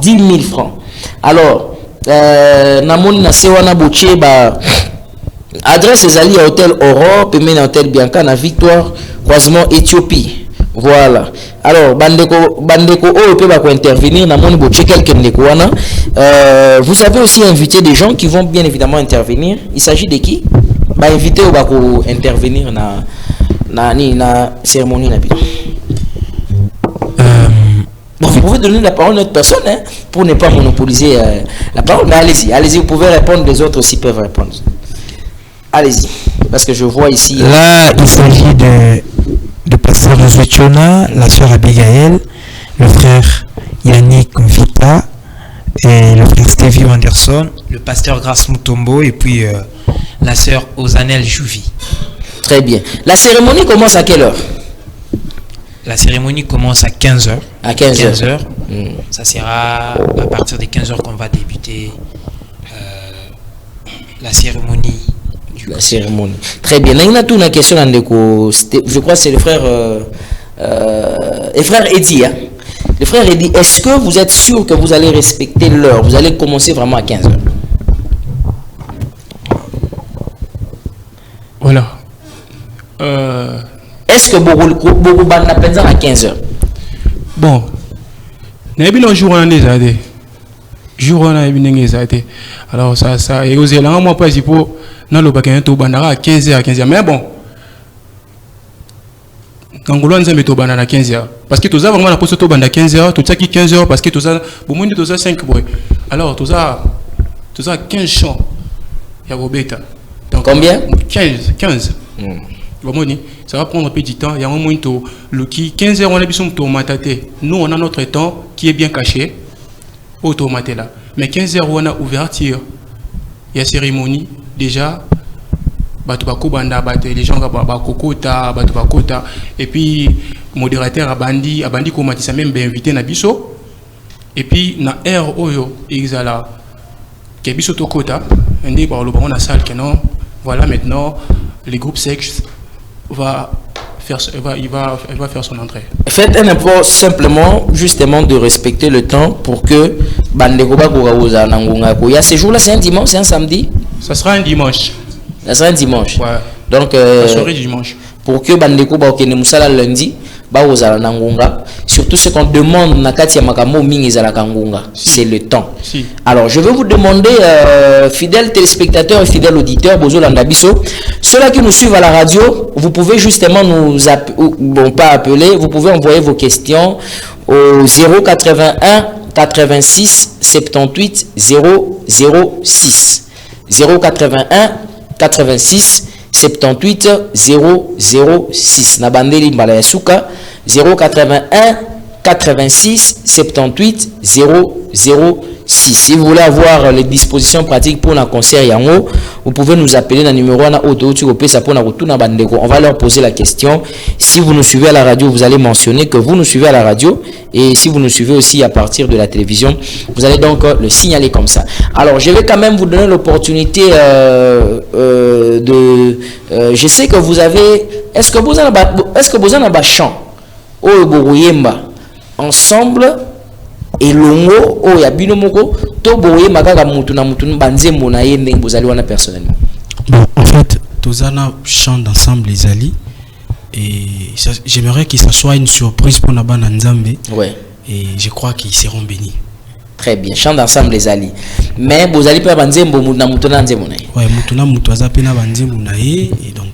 000 francs. Alors, Namoni Nasewana Bouché, adresse Ezali à Hôtel Europe, et même Hôtel Bianca, na Victoire, croisement Éthiopie. Voilà. Alors, Bandeko, oh, peut pas intervenir. Vous avez aussi invité des gens qui vont bien évidemment intervenir. Il s'agit de qui? Bah, invité ou bah, intervenir na cérémonie. Bon, vous pouvez donner la parole à une autre personne hein, pour ne pas monopoliser la parole. Mais allez-y, vous pouvez répondre, les autres aussi peuvent répondre. Allez-y, parce que je vois ici. Là, il s'agit de pasteur Zwetchona, la sœur Abigail, le frère Yannick Vita et le frère Stevie Anderson, le pasteur Grace Mutombo et puis la sœur Osanel Jouvi. Très bien. La cérémonie commence à quelle heure? La cérémonie commence à 15h. À 15h. Ça sera à partir de 15h qu'on va débuter la cérémonie. La cérémonie. Très bien. Il y a une question, je crois que c'est le frère Eddy. Hein? Le frère Eddy, est-ce que vous êtes sûr que vous allez respecter l'heure? Vous allez commencer vraiment à 15h? Voilà. Est-ce que beaucoup n'a pas à 15h? Bon. N'ayez jour en année. Jour en année. Alors ça et aux élans moi pas pour dans le bac à 15h mais bon quand on a mis au à 15h parce que tout ça vraiment la poste au à 15h tout ça qui 15h parce que tout ça pour moi tout ça 5 boy alors tout ça 15 champs il y a Robeta donc combien 15 Ça va prendre un peu du temps. Il y a un moment le qui 15 heures on a besoin de nous on a notre temps qui est bien caché pour tomater là. Mais 15 heures on a ouverture. Il y a cérémonie déjà. Les gens kokota et puis modérateur abandi komatisa même invité na biso et puis na air oyo exala ke biso tokota ndi ba lo na salle que non voilà maintenant le groupe sexe va faire son entrée. Faites un effort simplement justement de respecter le temps pour que bandeko ba koza na ngunga ko ya ce jour là c'est un dimanche, c'est un samedi, ça sera un dimanche. Ça sera un dimanche. Ouais. Donc, soirée dimanche. Pour que bandeko ba okene musala lundi, ba ozala na ngunga. Surtout ce qu'on demande na kati ya makambo mingi ezala kangunga, c'est le temps. Si. Alors, je vais vous demander, fidèles téléspectateurs et fidèles auditeurs, bozo landa biso, ceux-là qui nous suivent à la radio, vous pouvez justement nous pas appeler, vous pouvez envoyer vos questions au 081 86 78 006. 081 86 78 006 na bandeli mbala ya suka 081 86 78 006. Si vous voulez avoir les dispositions pratiques pour un concert yango, vous pouvez nous appeler dans le numéro na auto ça pour na retourna bandeko. On va leur poser la question. Si vous nous suivez à la radio, vous allez mentionner que vous nous suivez à la radio, et si vous nous suivez aussi à partir de la télévision, vous allez donc le signaler comme ça. Alors, je vais quand même vous donner l'opportunité je sais que vous avez, est-ce que vous avez un chant au Bouruyemba ensemble et longo o ya bino moko to boye makaka mutu na banzembo na yende bozali wana personnellement. Bon, en fait tozana chant d'ensemble les ali et j'aimerais que ça soit une surprise pour Nabana Nzambe. Ouais. Et je crois qu'ils seront bénis. Très bien, chant d'ensemble les ali. Mais bozali pa banzembo na mutu na nzembo na ye. Ouais, mutu na mutu azape na banzembo na ye et donc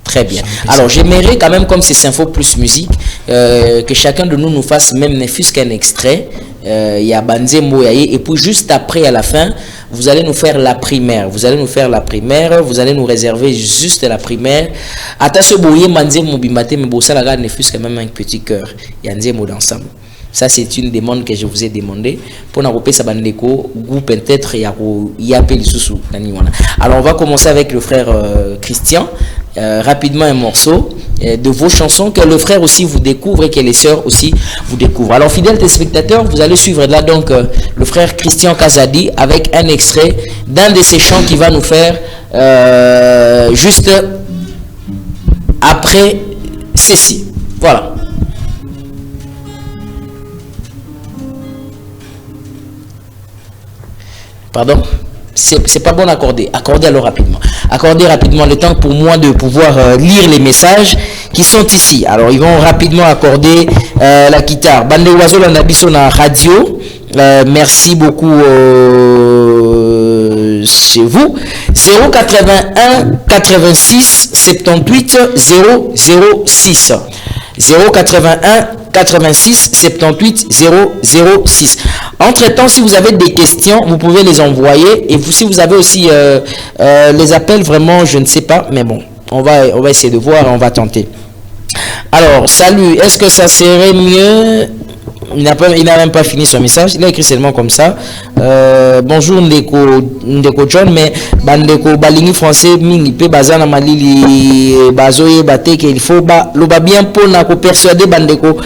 très bien. Alors, j'aimerais quand même, comme c'est Sympho plus musique, que chacun de nous fasse même ne fût-ce qu'un extrait. Il y a Banzembo et puis juste après, à la fin, vous allez nous faire la primaire. Vous allez nous faire la primaire. Vous allez nous réserver juste la primaire. Attention, Banzembo bimate, mais bon, ça la ne fût-ce que même un petit cœur. Il y a Banzembo d'ensemble. Ça, c'est une demande que je vous ai demandé. Pour n'aroper sa bandeko, goût peut-être y a sous. Alors, on va commencer avec le frère Christian. Rapidement un morceau de vos chansons que le frère aussi vous découvre et que les sœurs aussi vous découvrent. Alors, fidèles téléspectateurs, vous allez suivre là donc le frère Christian Kazadi avec un extrait d'un de ses chants qui va nous faire juste après ceci. Voilà. Pardon, c'est pas bon d'accorder. Accordez alors rapidement. Accordez rapidement le temps pour moi de pouvoir lire les messages qui sont ici. Alors, ils vont rapidement accorder la guitare. Bande oiseau la biso na radio. Merci beaucoup chez vous. 081 86 78 006. 081 86 78 006. Entre-temps, si vous avez des questions, vous pouvez les envoyer. Et vous, si vous avez aussi les appels, vraiment, je ne sais pas. Mais bon, on va essayer de voir, on va tenter. Alors, salut. Est-ce que ça serait mieux? Il n'a même pas fini son message. Il a écrit seulement comme ça. Bonjour Ndeko John, mais Bandeko Balingi français mingi pe bazana malili bazoye bateke il faut loba bien pour na ko persuader Bandeko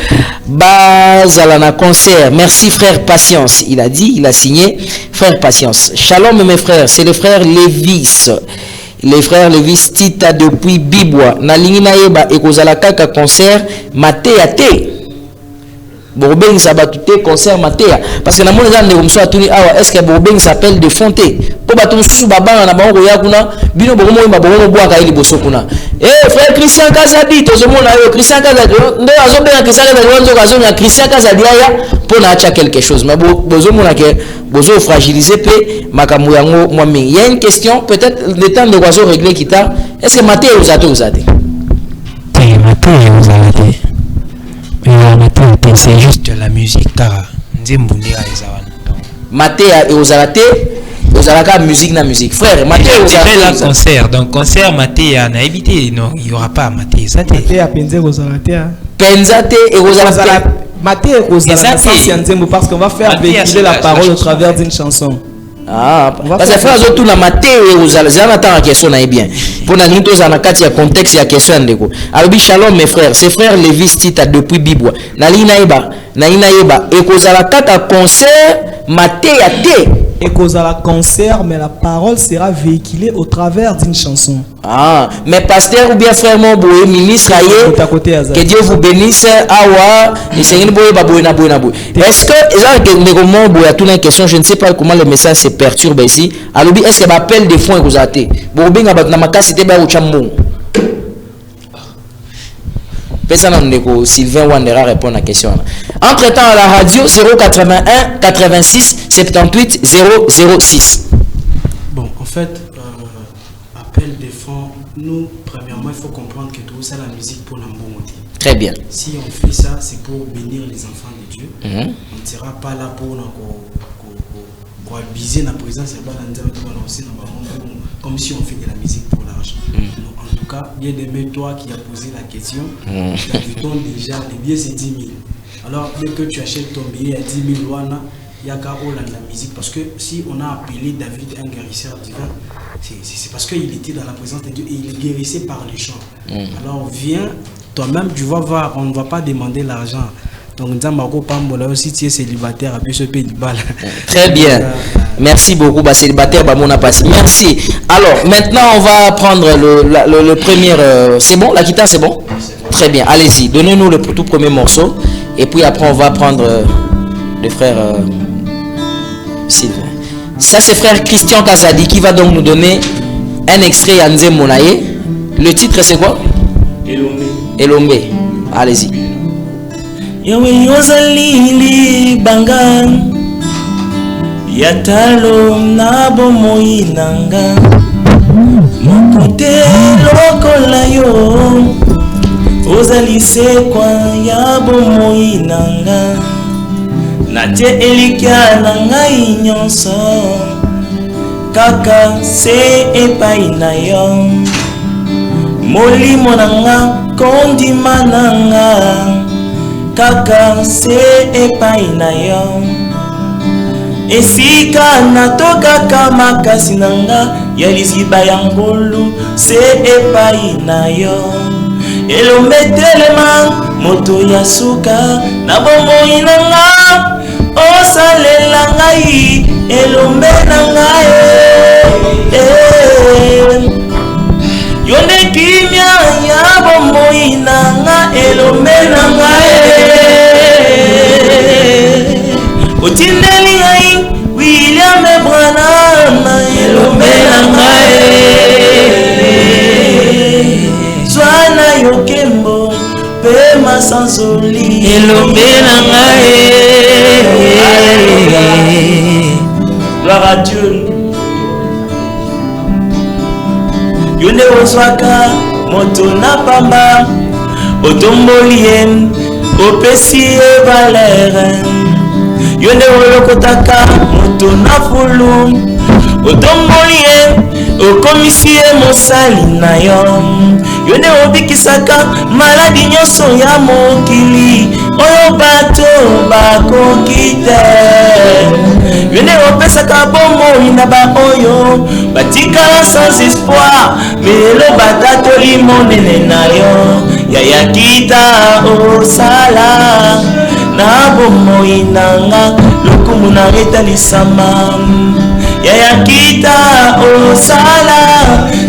bazala na concert. Merci frère Patience. Il a dit, il a signé frère Patience. Shalom mes frères, c'est le frère Lévis. Les frères Lévis Tita depuis Bibwa. Na lingi na yeba ekozala kaka concert matea te. Bourbeing s'abatute concert matéa parce que na mon exemple comme ça tuni awa est-ce que Bourbeing s'appelle de Fonté pour baton sous baba na bango ya kuna bino bomo ba bomo boa ka ili bosokuna frère Christian Kazadi to zomo na yo Christian Kazadi ndo azobena Christian Kazadi nzo kazo na Christian Kazadi ya pour na acha quelque chose mais bozomo na ke bozo fragiliser pe makambo yango moi mingi. Il y a une question peut-être le temps de oiseau régler kita est-ce que matéa uzate c'est juste de la musique car Matéa et Ozalate Vous avez la musique na musique. Frère, Maté là concert. Donc concert Maté a évité. Non, il y aura pas Maté. Ça t'est. Maté a pensé aux Alatea. Penzate et aux Alatea. Maté et aux Alatea. Parce qu'on va faire véhiculer la parole au travers d'une chanson. Ah, parce que frère Zotou na Maté et aux Alatea. J'en attends la question na bien. Pour na nintos anakati ya contexte ya question ndeko. Alobi shalom mes frères. Ses frères Lévis Tita depuis Bibwa. Na linaïba. Na inaïba. Et aux Alatea concert Maté ya té. Et cause à la concert, mais la parole sera véhiculée au travers d'une chanson. Ah, mais pasteur ou bien frère mon boy, ministre aïe, que Dieu vous bénisse. Awa, et c'est une boy baboy na boy na boy. Est-ce que, mon boy a tout une question, je ne sais pas comment le message se perturbe ici. Alors, est-ce que m'appelle des fonds et vous avez bon, bien, na makasi te ba ou chambon. Sylvain Wandera répond à la question. Entre-temps, à la radio, 081 86 78 006. Bon, en fait, appel des fonds, nous, premièrement, il faut comprendre que tout ça, la musique pour l'embonner. Très bien. Si on fait ça, c'est pour bénir les enfants de Dieu. On ne sera pas là pour abuser la présence comme si on fait de la musique pour l'argent. En tout cas, bien aimé toi qui as posé la question, t'invitons déjà, les billets c'est 10 000. Alors, dès que tu achètes ton billet à 10 000 wana, il y a qu'à la musique. Parce que si on a appelé David un guérisseur divin, c'est parce qu'il était dans la présence de Dieu et il guérissait par les chants. Alors, viens, toi-même, tu vas voir, on ne va pas demander l'argent. Donc, si tu es célibataire, très bien. Merci beaucoup, célibataire, merci. Alors, maintenant, on va prendre le premier. C'est bon, la guitare, c'est bon? Très bien, allez-y, donnez-nous le tout premier morceau. Et puis après, on va prendre le frère Sylvain. Ça, c'est frère Christian Kazadi qui va donc nous donner un extrait à Nzem Monaye. Le titre, c'est quoi? Elombe. Allez-y. Yawe yozalili bangan Yatalo nabo moinanga Mokote lokola yo Ozalise kwa yabo moinanga Natie elikia nangai nyonso Kaka se epai na yo Molimo nanga kondima nanga Kaka se epai na yo Esika natokaka makasi nanga Ya liziba ya ngolu se epai na yo Elombe telema moto ya suka Na bomoi nanga Osalela ngai Elombe nanga Yonde kimia ya bomoi nanga Elombe nanga Otindeli ngai William Branham Elombe nanga Zwana yokembo Pema sansoli Elombe nanga Gloire à Dieu. Yonde oswaka moto na pamba otombolien opesi valere Yonde olokotaka moto na fulu otombolien okomisi mosali na yo Yonde obikisaka maladi nyonso ya mokili oyo bato bakoki te Yonde opesaka bomoi na baoyo batikala sans espoir melo batatoli monene na yo yaya kita osala na bomoi nanga lokumu na etalisama yaya kita osala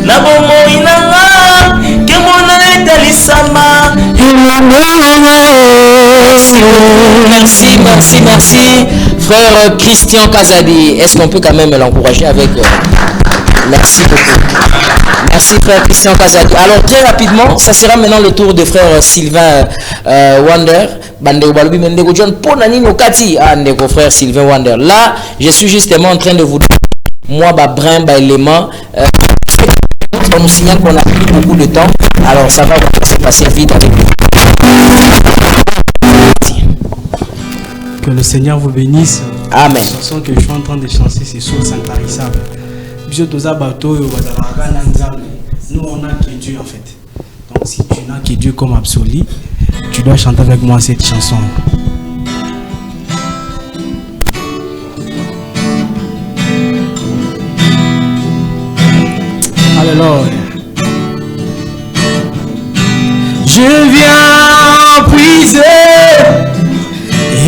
na bomoi nanga kemona etalisama. Merci frère Christian Kazadi. Est-ce qu'on peut quand même l'encourager avec merci beaucoup. Merci frère Christian Kazadi. Alors très rapidement, ça sera maintenant le tour de frère Sylvain Wander. Frère Sylvain Wander. Là, je suis justement en train de vous dire, moi, brin, élément. On nous signale qu'on a pris beaucoup de temps. Alors ça va se passer vite avec nous. Que le Seigneur vous bénisse. Amen. La chanson que je suis en train de chanter, c'est Source intarissable. Nous, on a que Dieu en fait. Donc, si tu n'as que Dieu comme absolu, tu dois chanter avec moi cette chanson. Alléluia. Je viens puiser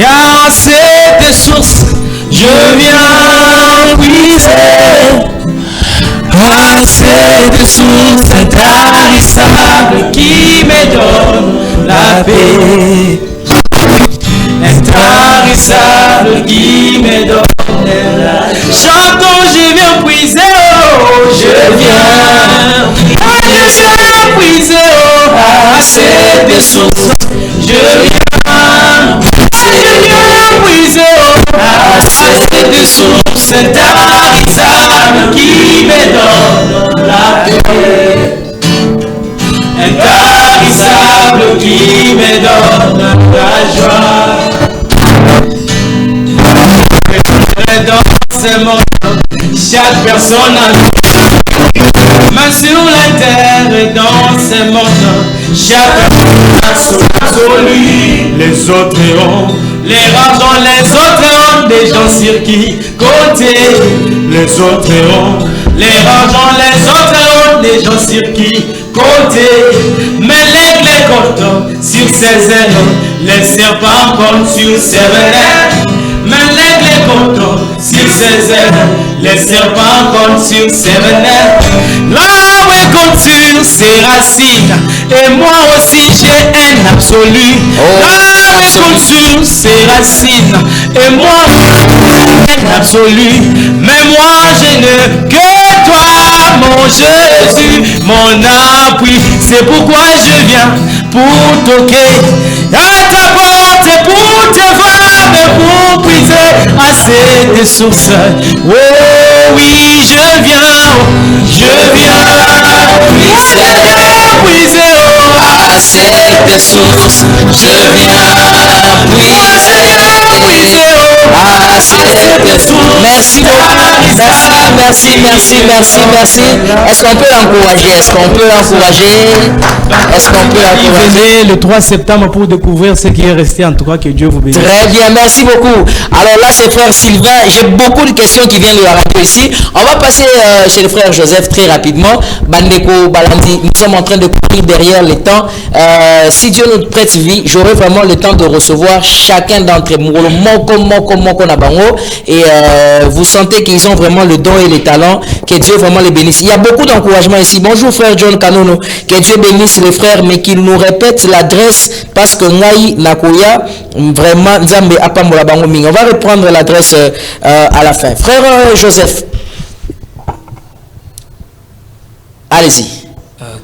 à cette source. Je viens puiser à cette source intarissable qui me donne la paix. Intarissable qui me donne la paix. Chantons, je viens puiser, oh, je viens puiser, oh, à cette source. Je viens puiser, oh, à cette source intarissable qui me donne la paix. Intarissable qui me donne la joie. Dans ce monde, chaque personne a main sur la terre et dans ce monde, chaque personne a son absolu. Les autres ont les rageants, les autres ont des gens sur qui compter. Les autres ont les rageants, les autres ont des gens sur qui compter. Mais l'aigle compte sur ses ailes, les serpents comptent sur ses venelles. Mais l'aigle compte sur ses ailes, les serpents comptent sur ses venelles. L'arbre compte sur ses racines, et moi aussi j'ai un absolu. L'arbre compte sur ses racines, et moi un absolu. Mais moi je n'ai que toi, mon Jésus, mon appui. C'est pourquoi je viens pour toquer à ta porte et pour te voir et pour puiser à cette source. Oh oui, je viens puiser à cette source. Je viens puiser à cette source. Merci beaucoup. Merci. Est-ce qu'on peut l'encourager? Venez le 3 septembre pour découvrir ce qui est resté. En tout cas, que Dieu vous bénisse. Très bien, merci beaucoup. Alors là, c'est frère Sylvain. J'ai beaucoup de questions qui viennent de la radio ici. On va passer chez le frère Joseph très rapidement. Bandeko Balandi, nous sommes en train de courir derrière le temps. Si Dieu nous prête vie, j'aurai vraiment le temps de recevoir chacun d'entre eux. Et vous sentez qu'ils ont vraiment le don et le talent. Que Dieu vraiment les bénisse. Il y a beaucoup d'encouragement ici. Bonjour frère John Kanono. Que Dieu bénisse les frères, mais qu'il nous répète l'adresse parce que Ngai Nakoya, vraiment, Nzambe Apambola Bango Ming. On va reprendre l'adresse à la fin. Frère Joseph, allez-y.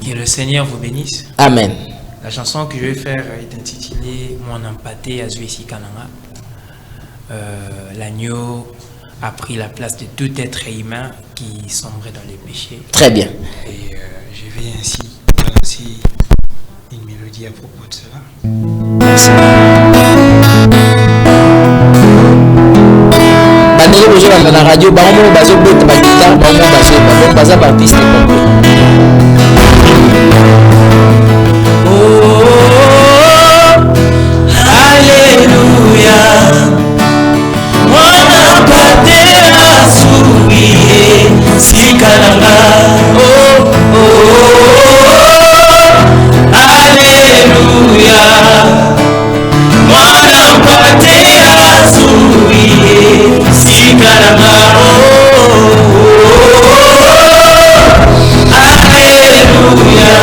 Que le Seigneur vous bénisse. Amen. La chanson que je vais faire est intitulée Mon empathé à Zuesi Kananga. L'agneau a pris la place de tout être humain qui sombrait dans les péchés. Très bien. Et je vais ainsi balancer une mélodie à propos de cela. Merci. Bandeko bozo na radio bango bazo beta ba guitare bango bazo artiste complet. Oh, alléluia. Mwana patera soubié sikalanga. Oh, alléluia. Mwana patera soubié sikalanga. Alléluia.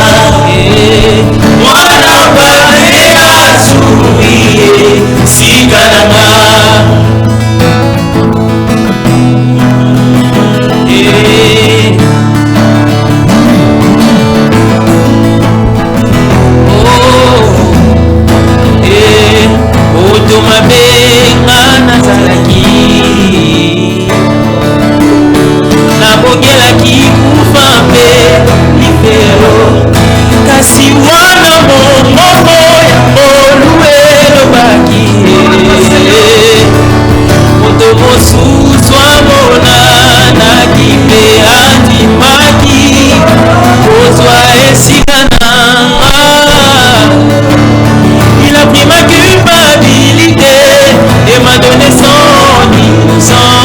Mwana patera soubié sikalanga. Otomabenga nazalaki sens.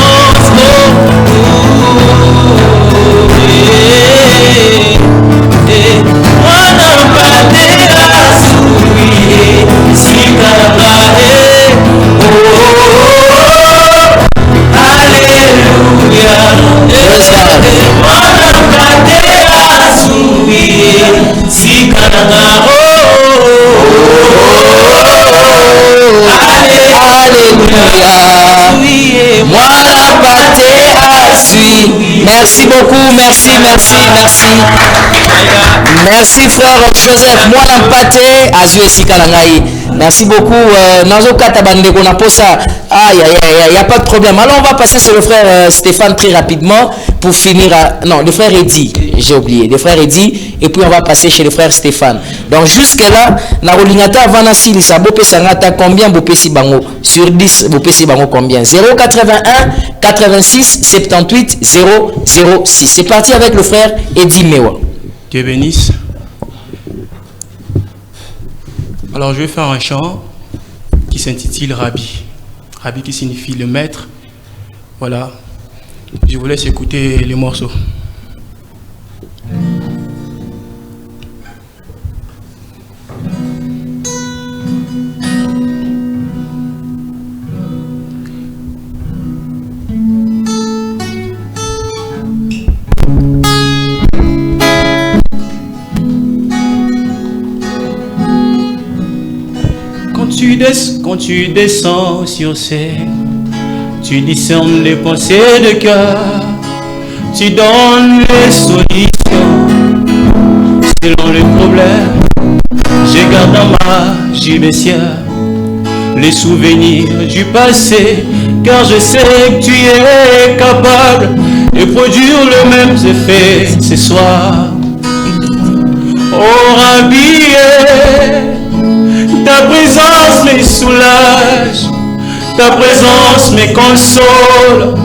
Mwana mpate asuye sikarae. Alléluia. Mwana mpate asuye sikarae. Merci beaucoup, merci. Merci frère Joseph. Moi l'empaté Azue Sikalangaï. Merci beaucoup. Nazo Katabande qu'on a posé. Aïe, il n'y a pas de problème. Alors on va passer sur le frère Stéphane très rapidement pour finir. Non, le frère Eddy, j'ai oublié. Le frère Eddy. Et puis on va passer chez le frère Stéphane. Donc jusque-là, Narolingata Vanassi Lisabo Sangata, combien Bopesi Bango? Sur 10, Bopesi Bango combien? 081 86 78 006. C'est parti avec le frère Eddy Mewa. Dieu bénisse. Alors je vais faire un chant qui s'intitule Rabbi. Rabbi qui signifie le maître. Voilà. Je vous laisse écouter les morceaux. Quand tu descends sur scène, tu discernes les pensées de cœur, tu donnes les solutions selon les problèmes. Je garde dans ma gibecière les souvenirs du passé, car je sais que tu es capable de produire le même effet ce soir. Oh Rabbi, ta présence me soulage, ta présence me console,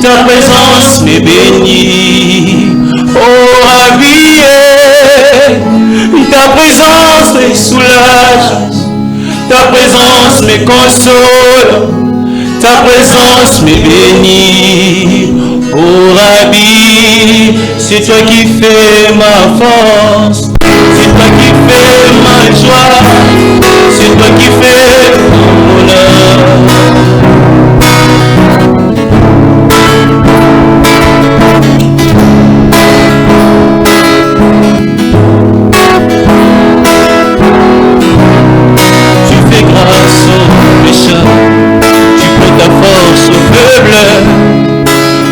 ta présence me bénit. Oh Rabbi, ta présence me soulage, ta présence me console, ta présence me bénit. Oh Rabbi, c'est toi qui fais ma force, c'est toi qui fais ma joie, c'est toi qui fais mon bonheur. Tu fais grâce aux pécheurs, tu prends ta force aux faibles,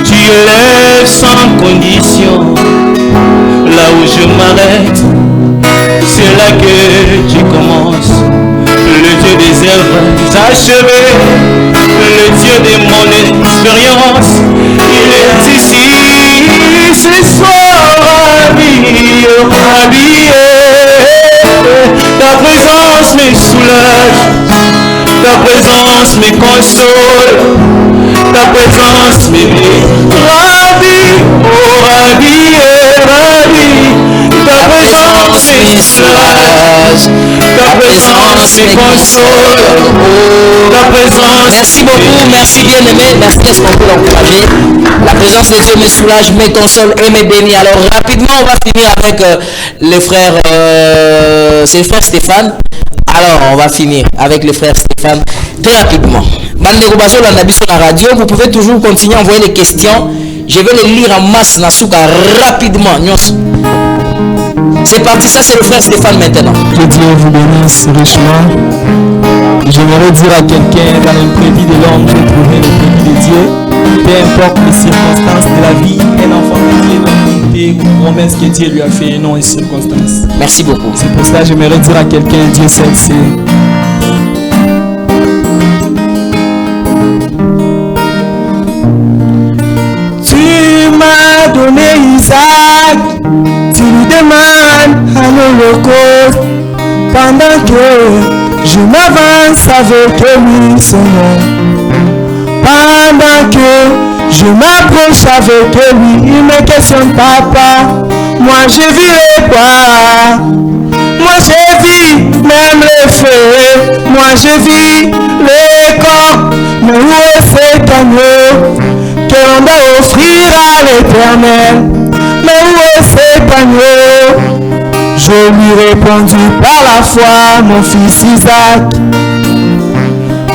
tu élèves sans condition. Là où je m'arrête, c'est là que tu commences. Le Dieu des œuvres achevées, le Dieu de mon expérience, il est ici ce soir, habillé. Ta présence me soulage, ta présence me console, ta présence me ravit, oh ravie. Ta présence me soulage, ta présence me console, ta présence. Merci beaucoup, merci bien-aimé, merci, est-ce qu'on peut l'encourager? La présence de Dieu me soulage, me console et me bénit. Alors rapidement, on va finir avec les frères, c'est le frère Stéphane. Alors on va finir avec le frère Stéphane très rapidement. Bandeko Baso la Nabiso la radio, vous pouvez toujours continuer à envoyer les questions. Je vais les lire en masse, Nasuka, rapidement. C'est parti, ça c'est le frère Stéphane maintenant. Que Dieu vous bénisse richement. J'aimerais dire à quelqu'un, dans l'imprévu de l'homme, j'ai trouvé l'imprévu de Dieu. Peu importe les circonstances de la vie, un enfant de Dieu va compter aux promesses que Dieu lui a fait et non aux circonstances. Merci beaucoup. C'est pour cela que j'aimerais dire à quelqu'un, Dieu sait que c'est. Tu m'as donné Isaac, tu lui demandes un holocauste, pendant que je m'avance avec lui son nom. Pendant que je m'approche avec lui, il me questionne, papa, moi j'ai vu les bois, moi j'ai vu même les feux, moi j'ai vu les corps, Mais où est cet agneau que l'on doit offrir à l'Éternel? Mais où est cet agneau? Je lui répondis par la foi, mon fils Isaac.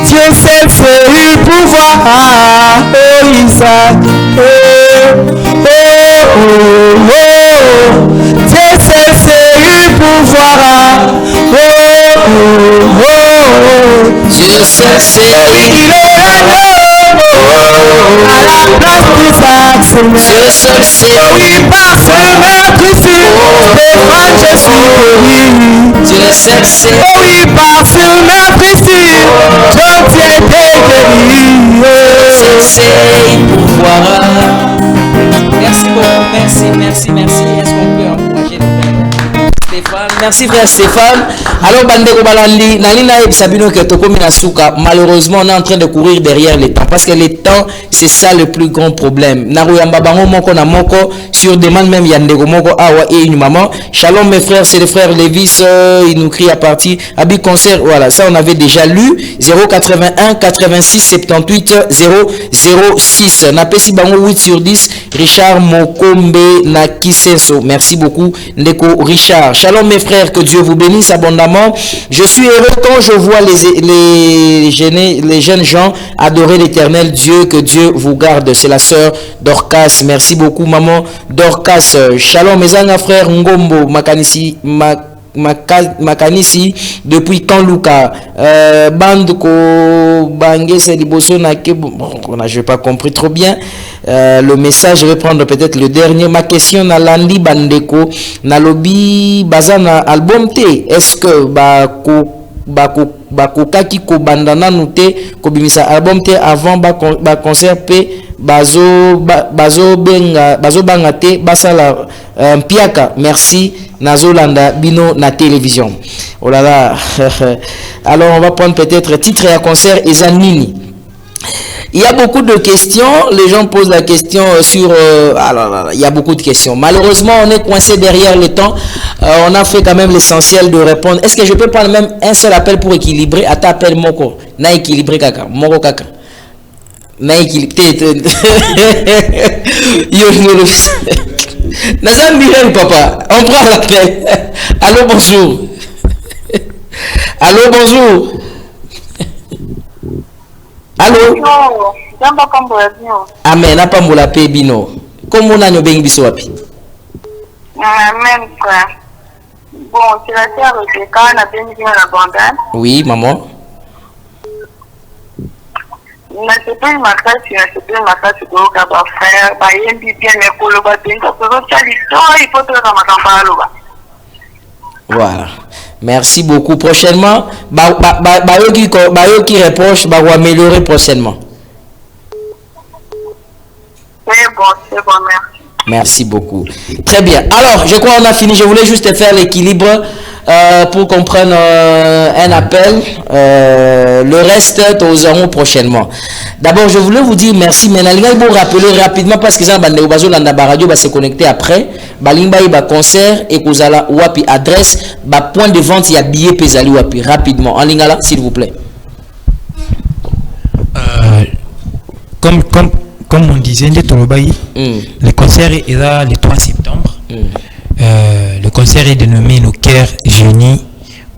Dieu seul sait eu pouvoir, oh Isaac. Dieu seul sait eu pouvoir, Dieu seul sait il est l'agneau à la place d'Isaac, Seigneur. Dieu seul sait Oui, par ce sacrifice, Stéphane, je suis guéri. Dieu seul sait Oui, par ce sacrifice, je tiens été guéri. Dieu seul sait pouvoir. Merci beaucoup, merci. Est-ce qu'on peut encourager le frère Stéphane? Merci frère Stéphane. Alors Bandeko Balandi, Nalina et Sabino que Tokomi Nasuka, malheureusement on est en train de courir derrière le temps parce que le temps c'est ça le plus grand problème. Naruyamba Bango Moko na Moko sur demande même Yandego Moko Awa et une maman. Shalom mes frères, c'est le frère Lévis, il nous crie à partir Abi concert, voilà, ça on avait déjà lu 081 86 78 006. Napesi Bango 8 sur 10 Richard Mokombe Nakisenso. Merci beaucoup Ndeko Richard. Shalom mes frères, que Dieu vous bénisse abondamment. Je suis heureux quand je vois les jeunes gens adorer l'Éternel Dieu. Que Dieu vous garde. C'est la sœur Dorcas. Merci beaucoup maman Dorcas. Shalom mes amis frères Ngombo Makanisi Makanisi depuis quand Luka bande ko bangese liboso na ke bon je n'ai pas compris trop bien le message. Je vais prendre peut-être le dernier. Ma question na landi bandeko na lobby bazana album te, est-ce que bakokaki ko bandana nute ko bimisa album te avant ba concert pe bazo banga te basala piaka? Merci Nazolanda Bino na télévision. Oh là là. Alors on va prendre peut-être titre et à concert et Zanini. Il y a beaucoup de questions, les gens posent la question sur... il y a beaucoup de questions. Malheureusement, on est coincé derrière le temps. On a fait quand même l'essentiel de répondre. Est-ce que je peux prendre même un seul appel pour équilibrer? À ta appel Moko. Na équilibré kaka. Moko kaka. Na équilibré. Nazam Birel, papa. On prend l'appel. Allô, bonjour. Allô, bonjour. Allô? Amen. Apa mbola pe bino. Comment on a nous bengi biso wapi? Amen quoi. Bon, c'est la terre de quand on a bengi bino na bandane. Oui, maman. Na sepeli makasi ko ka ba frère ba yembi bien me ko lo ba benga ko chali to il faut to ka makamba lo ba. Voilà. Merci beaucoup. Prochainement, qui reproche, va améliorer prochainement. C'est bon, merci. Merci beaucoup. Très bien. Alors, je crois qu'on a fini. Je voulais juste faire l'équilibre pour qu'on prenne un appel. Le reste, nous aurons prochainement. D'abord, je voulais vous dire merci. Mais il faut vous rappeler rapidement parce que ça, radio va se connecter après. Balimba iba concert et kozala wapi adresse ba point de vente il y a billet pesali wapi rapidement en lingala s'il vous plaît. Comme on disait le concert est là le 3 septembre. Le concert est dénommé Nos cœurs génis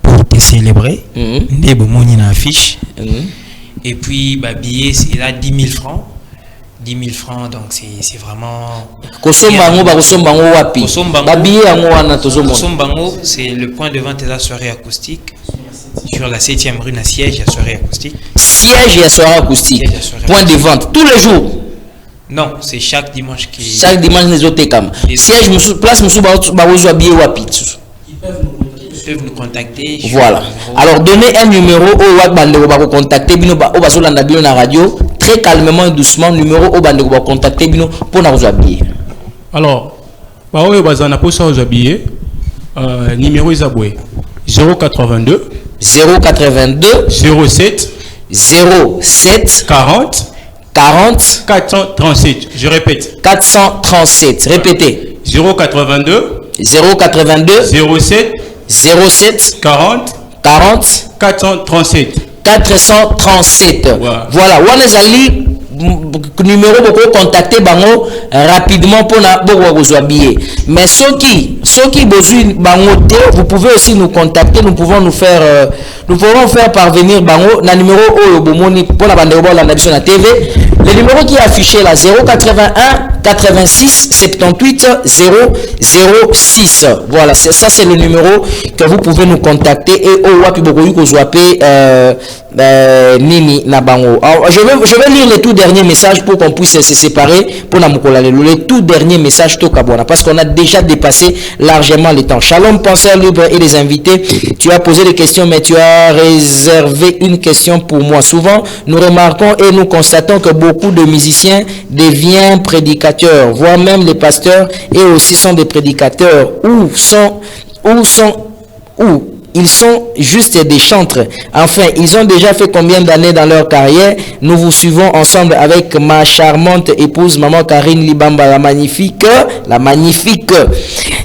pour te célébrer. Des bomoni na affiche. Et puis bah billet c'est là 10 000 francs. 10 000 francs, donc c'est vraiment... C'est le point de vente de la soirée acoustique sur la 7e rue na siège à soirée acoustique. Siège et soirée acoustique. Point de vente tous les jours. Non, c'est chaque dimanche qui... Chaque dimanche les autres cam. Siège place musu baozo habillé wapi. Ils peuvent nous contacter. Voilà. Alors donnez un numéro au web bandeko ba contacter bino ba bazolanda bino na radio très calmement et doucement numéro au bandeko ba contacter bino pour na vous habiller. Alors ba oyo bazana pour ça vous habiller numéro isaboué 082 07 40 437. Je répète. 437. Répétez. 082 07 40 437. 437. Voilà, Wanezali numéro beaucoup contacter bango rapidement pour na beaucoup billet. Mais ceux qui besoin bango, vous pouvez aussi nous contacter, nous pouvons faire parvenir bango na numéro bomoni pour la bande de la TV. Le numéro qui est affiché là 081 86 78 006. Voilà, ça c'est le numéro que vous pouvez nous contacter et wapi beaucoup ko zoapé nini na bango. Alors, je vais lire les tout derniers messages pour qu'on puisse se séparer pour na mukola le tout dernier message to kabona parce qu'on a déjà dépassé largement le temps. Shalom penseur libre et les invités, tu as posé des questions mais tu as réservé une question pour moi. Souvent nous remarquons et nous constatons que beaucoup de musiciens deviennent prédicateurs, voire même les pasteurs et aussi sont des prédicateurs ou ils sont juste des chantres. Enfin, ils ont déjà fait combien d'années dans leur carrière? Nous vous suivons ensemble avec ma charmante épouse, maman Karine Libamba, la magnifique.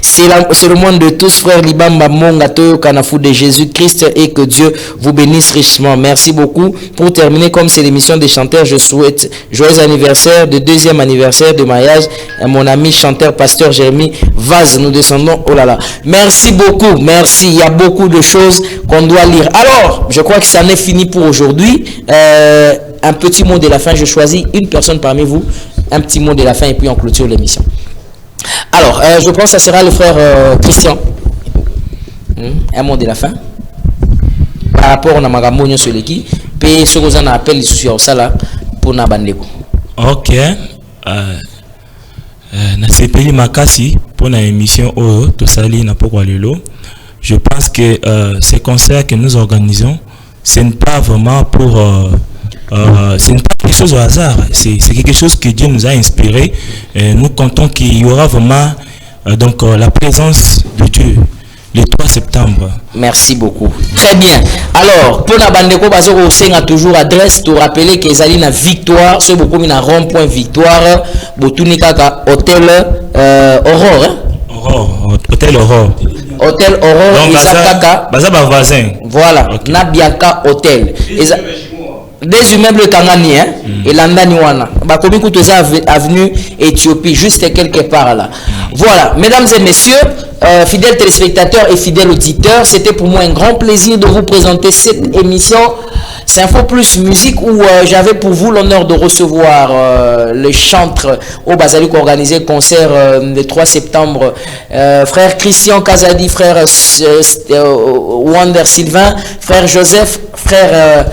C'est le monde de tous, frère Libamba, Mongato, Kanafou de Jésus-Christ, et que Dieu vous bénisse richement. Merci beaucoup. Pour terminer, comme c'est l'émission des chanteurs, je souhaite joyeux anniversaire, de 2e anniversaire de mariage à mon ami chanteur, pasteur Jérémy Vaz. Nous descendons, oh là là. Merci beaucoup, merci. Il y a beaucoup de choses qu'on doit lire. Alors, je crois que ça en est fini pour aujourd'hui. Un petit mot de la fin. Je choisis une personne parmi vous. Un petit mot de la fin et puis on clôture l'émission. Alors, je pense que ça sera le frère Christian. Un mot de la fin. Par rapport à Magamonio sur l'équipe. Puis, ce que vous en appelez sur ça là pour Nabandeko. Ok. Na sepeli makasi pour la émission Oro Tosali na pokwa lelo. Je pense que ces concerts que nous organisons, ce n'est pas vraiment pour... ce n'est pas quelque chose au hasard. C'est quelque chose que Dieu nous a inspiré. Et nous comptons qu'il y aura vraiment la présence de Dieu le 3 septembre. Merci beaucoup. Très bien. Alors, pour la bande on a toujours adresse pour rappeler que Zali na Victoire, c'est beaucoup na rond-point Victoire, Botunika Hôtel Aurore. Hôtel Aurore. Hôtel Aurore, Baza voisin. Voilà, okay. Nabiaka Hôtel. Des immeubles Tangani, hein, et Landaniwana. Bakomi Koutoza avenue Éthiopie, juste quelque part là. Voilà, mesdames et messieurs, fidèles téléspectateurs et fidèles auditeurs, c'était pour moi un grand plaisir de vous présenter cette émission. C'est Info Plus Musique où j'avais pour vous l'honneur de recevoir le chantre au Basalik organisé concert le 3 septembre. Frère Christian Kazadi, frère Wander Sylvain, frère Joseph, frère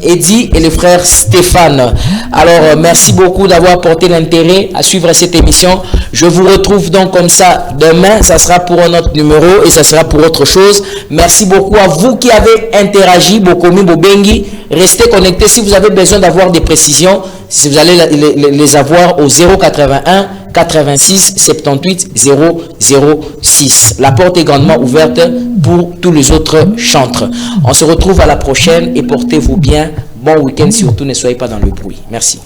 Eddie et le frère Stéphane. Alors merci beaucoup d'avoir porté l'intérêt à suivre cette émission. Je vous retrouve donc comme ça demain. Ça sera pour un autre numéro et ça sera pour autre chose. Merci beaucoup à vous qui avez interagi. Bokomi Bobengi, restez connectés. Si vous avez besoin d'avoir des précisions, si vous allez les avoir au 081 86 78 006. La porte est grandement ouverte pour tous les autres chantres. On se retrouve à la prochaine et portez-vous bien. Bon week-end surtout, ne soyez pas dans le bruit. Merci.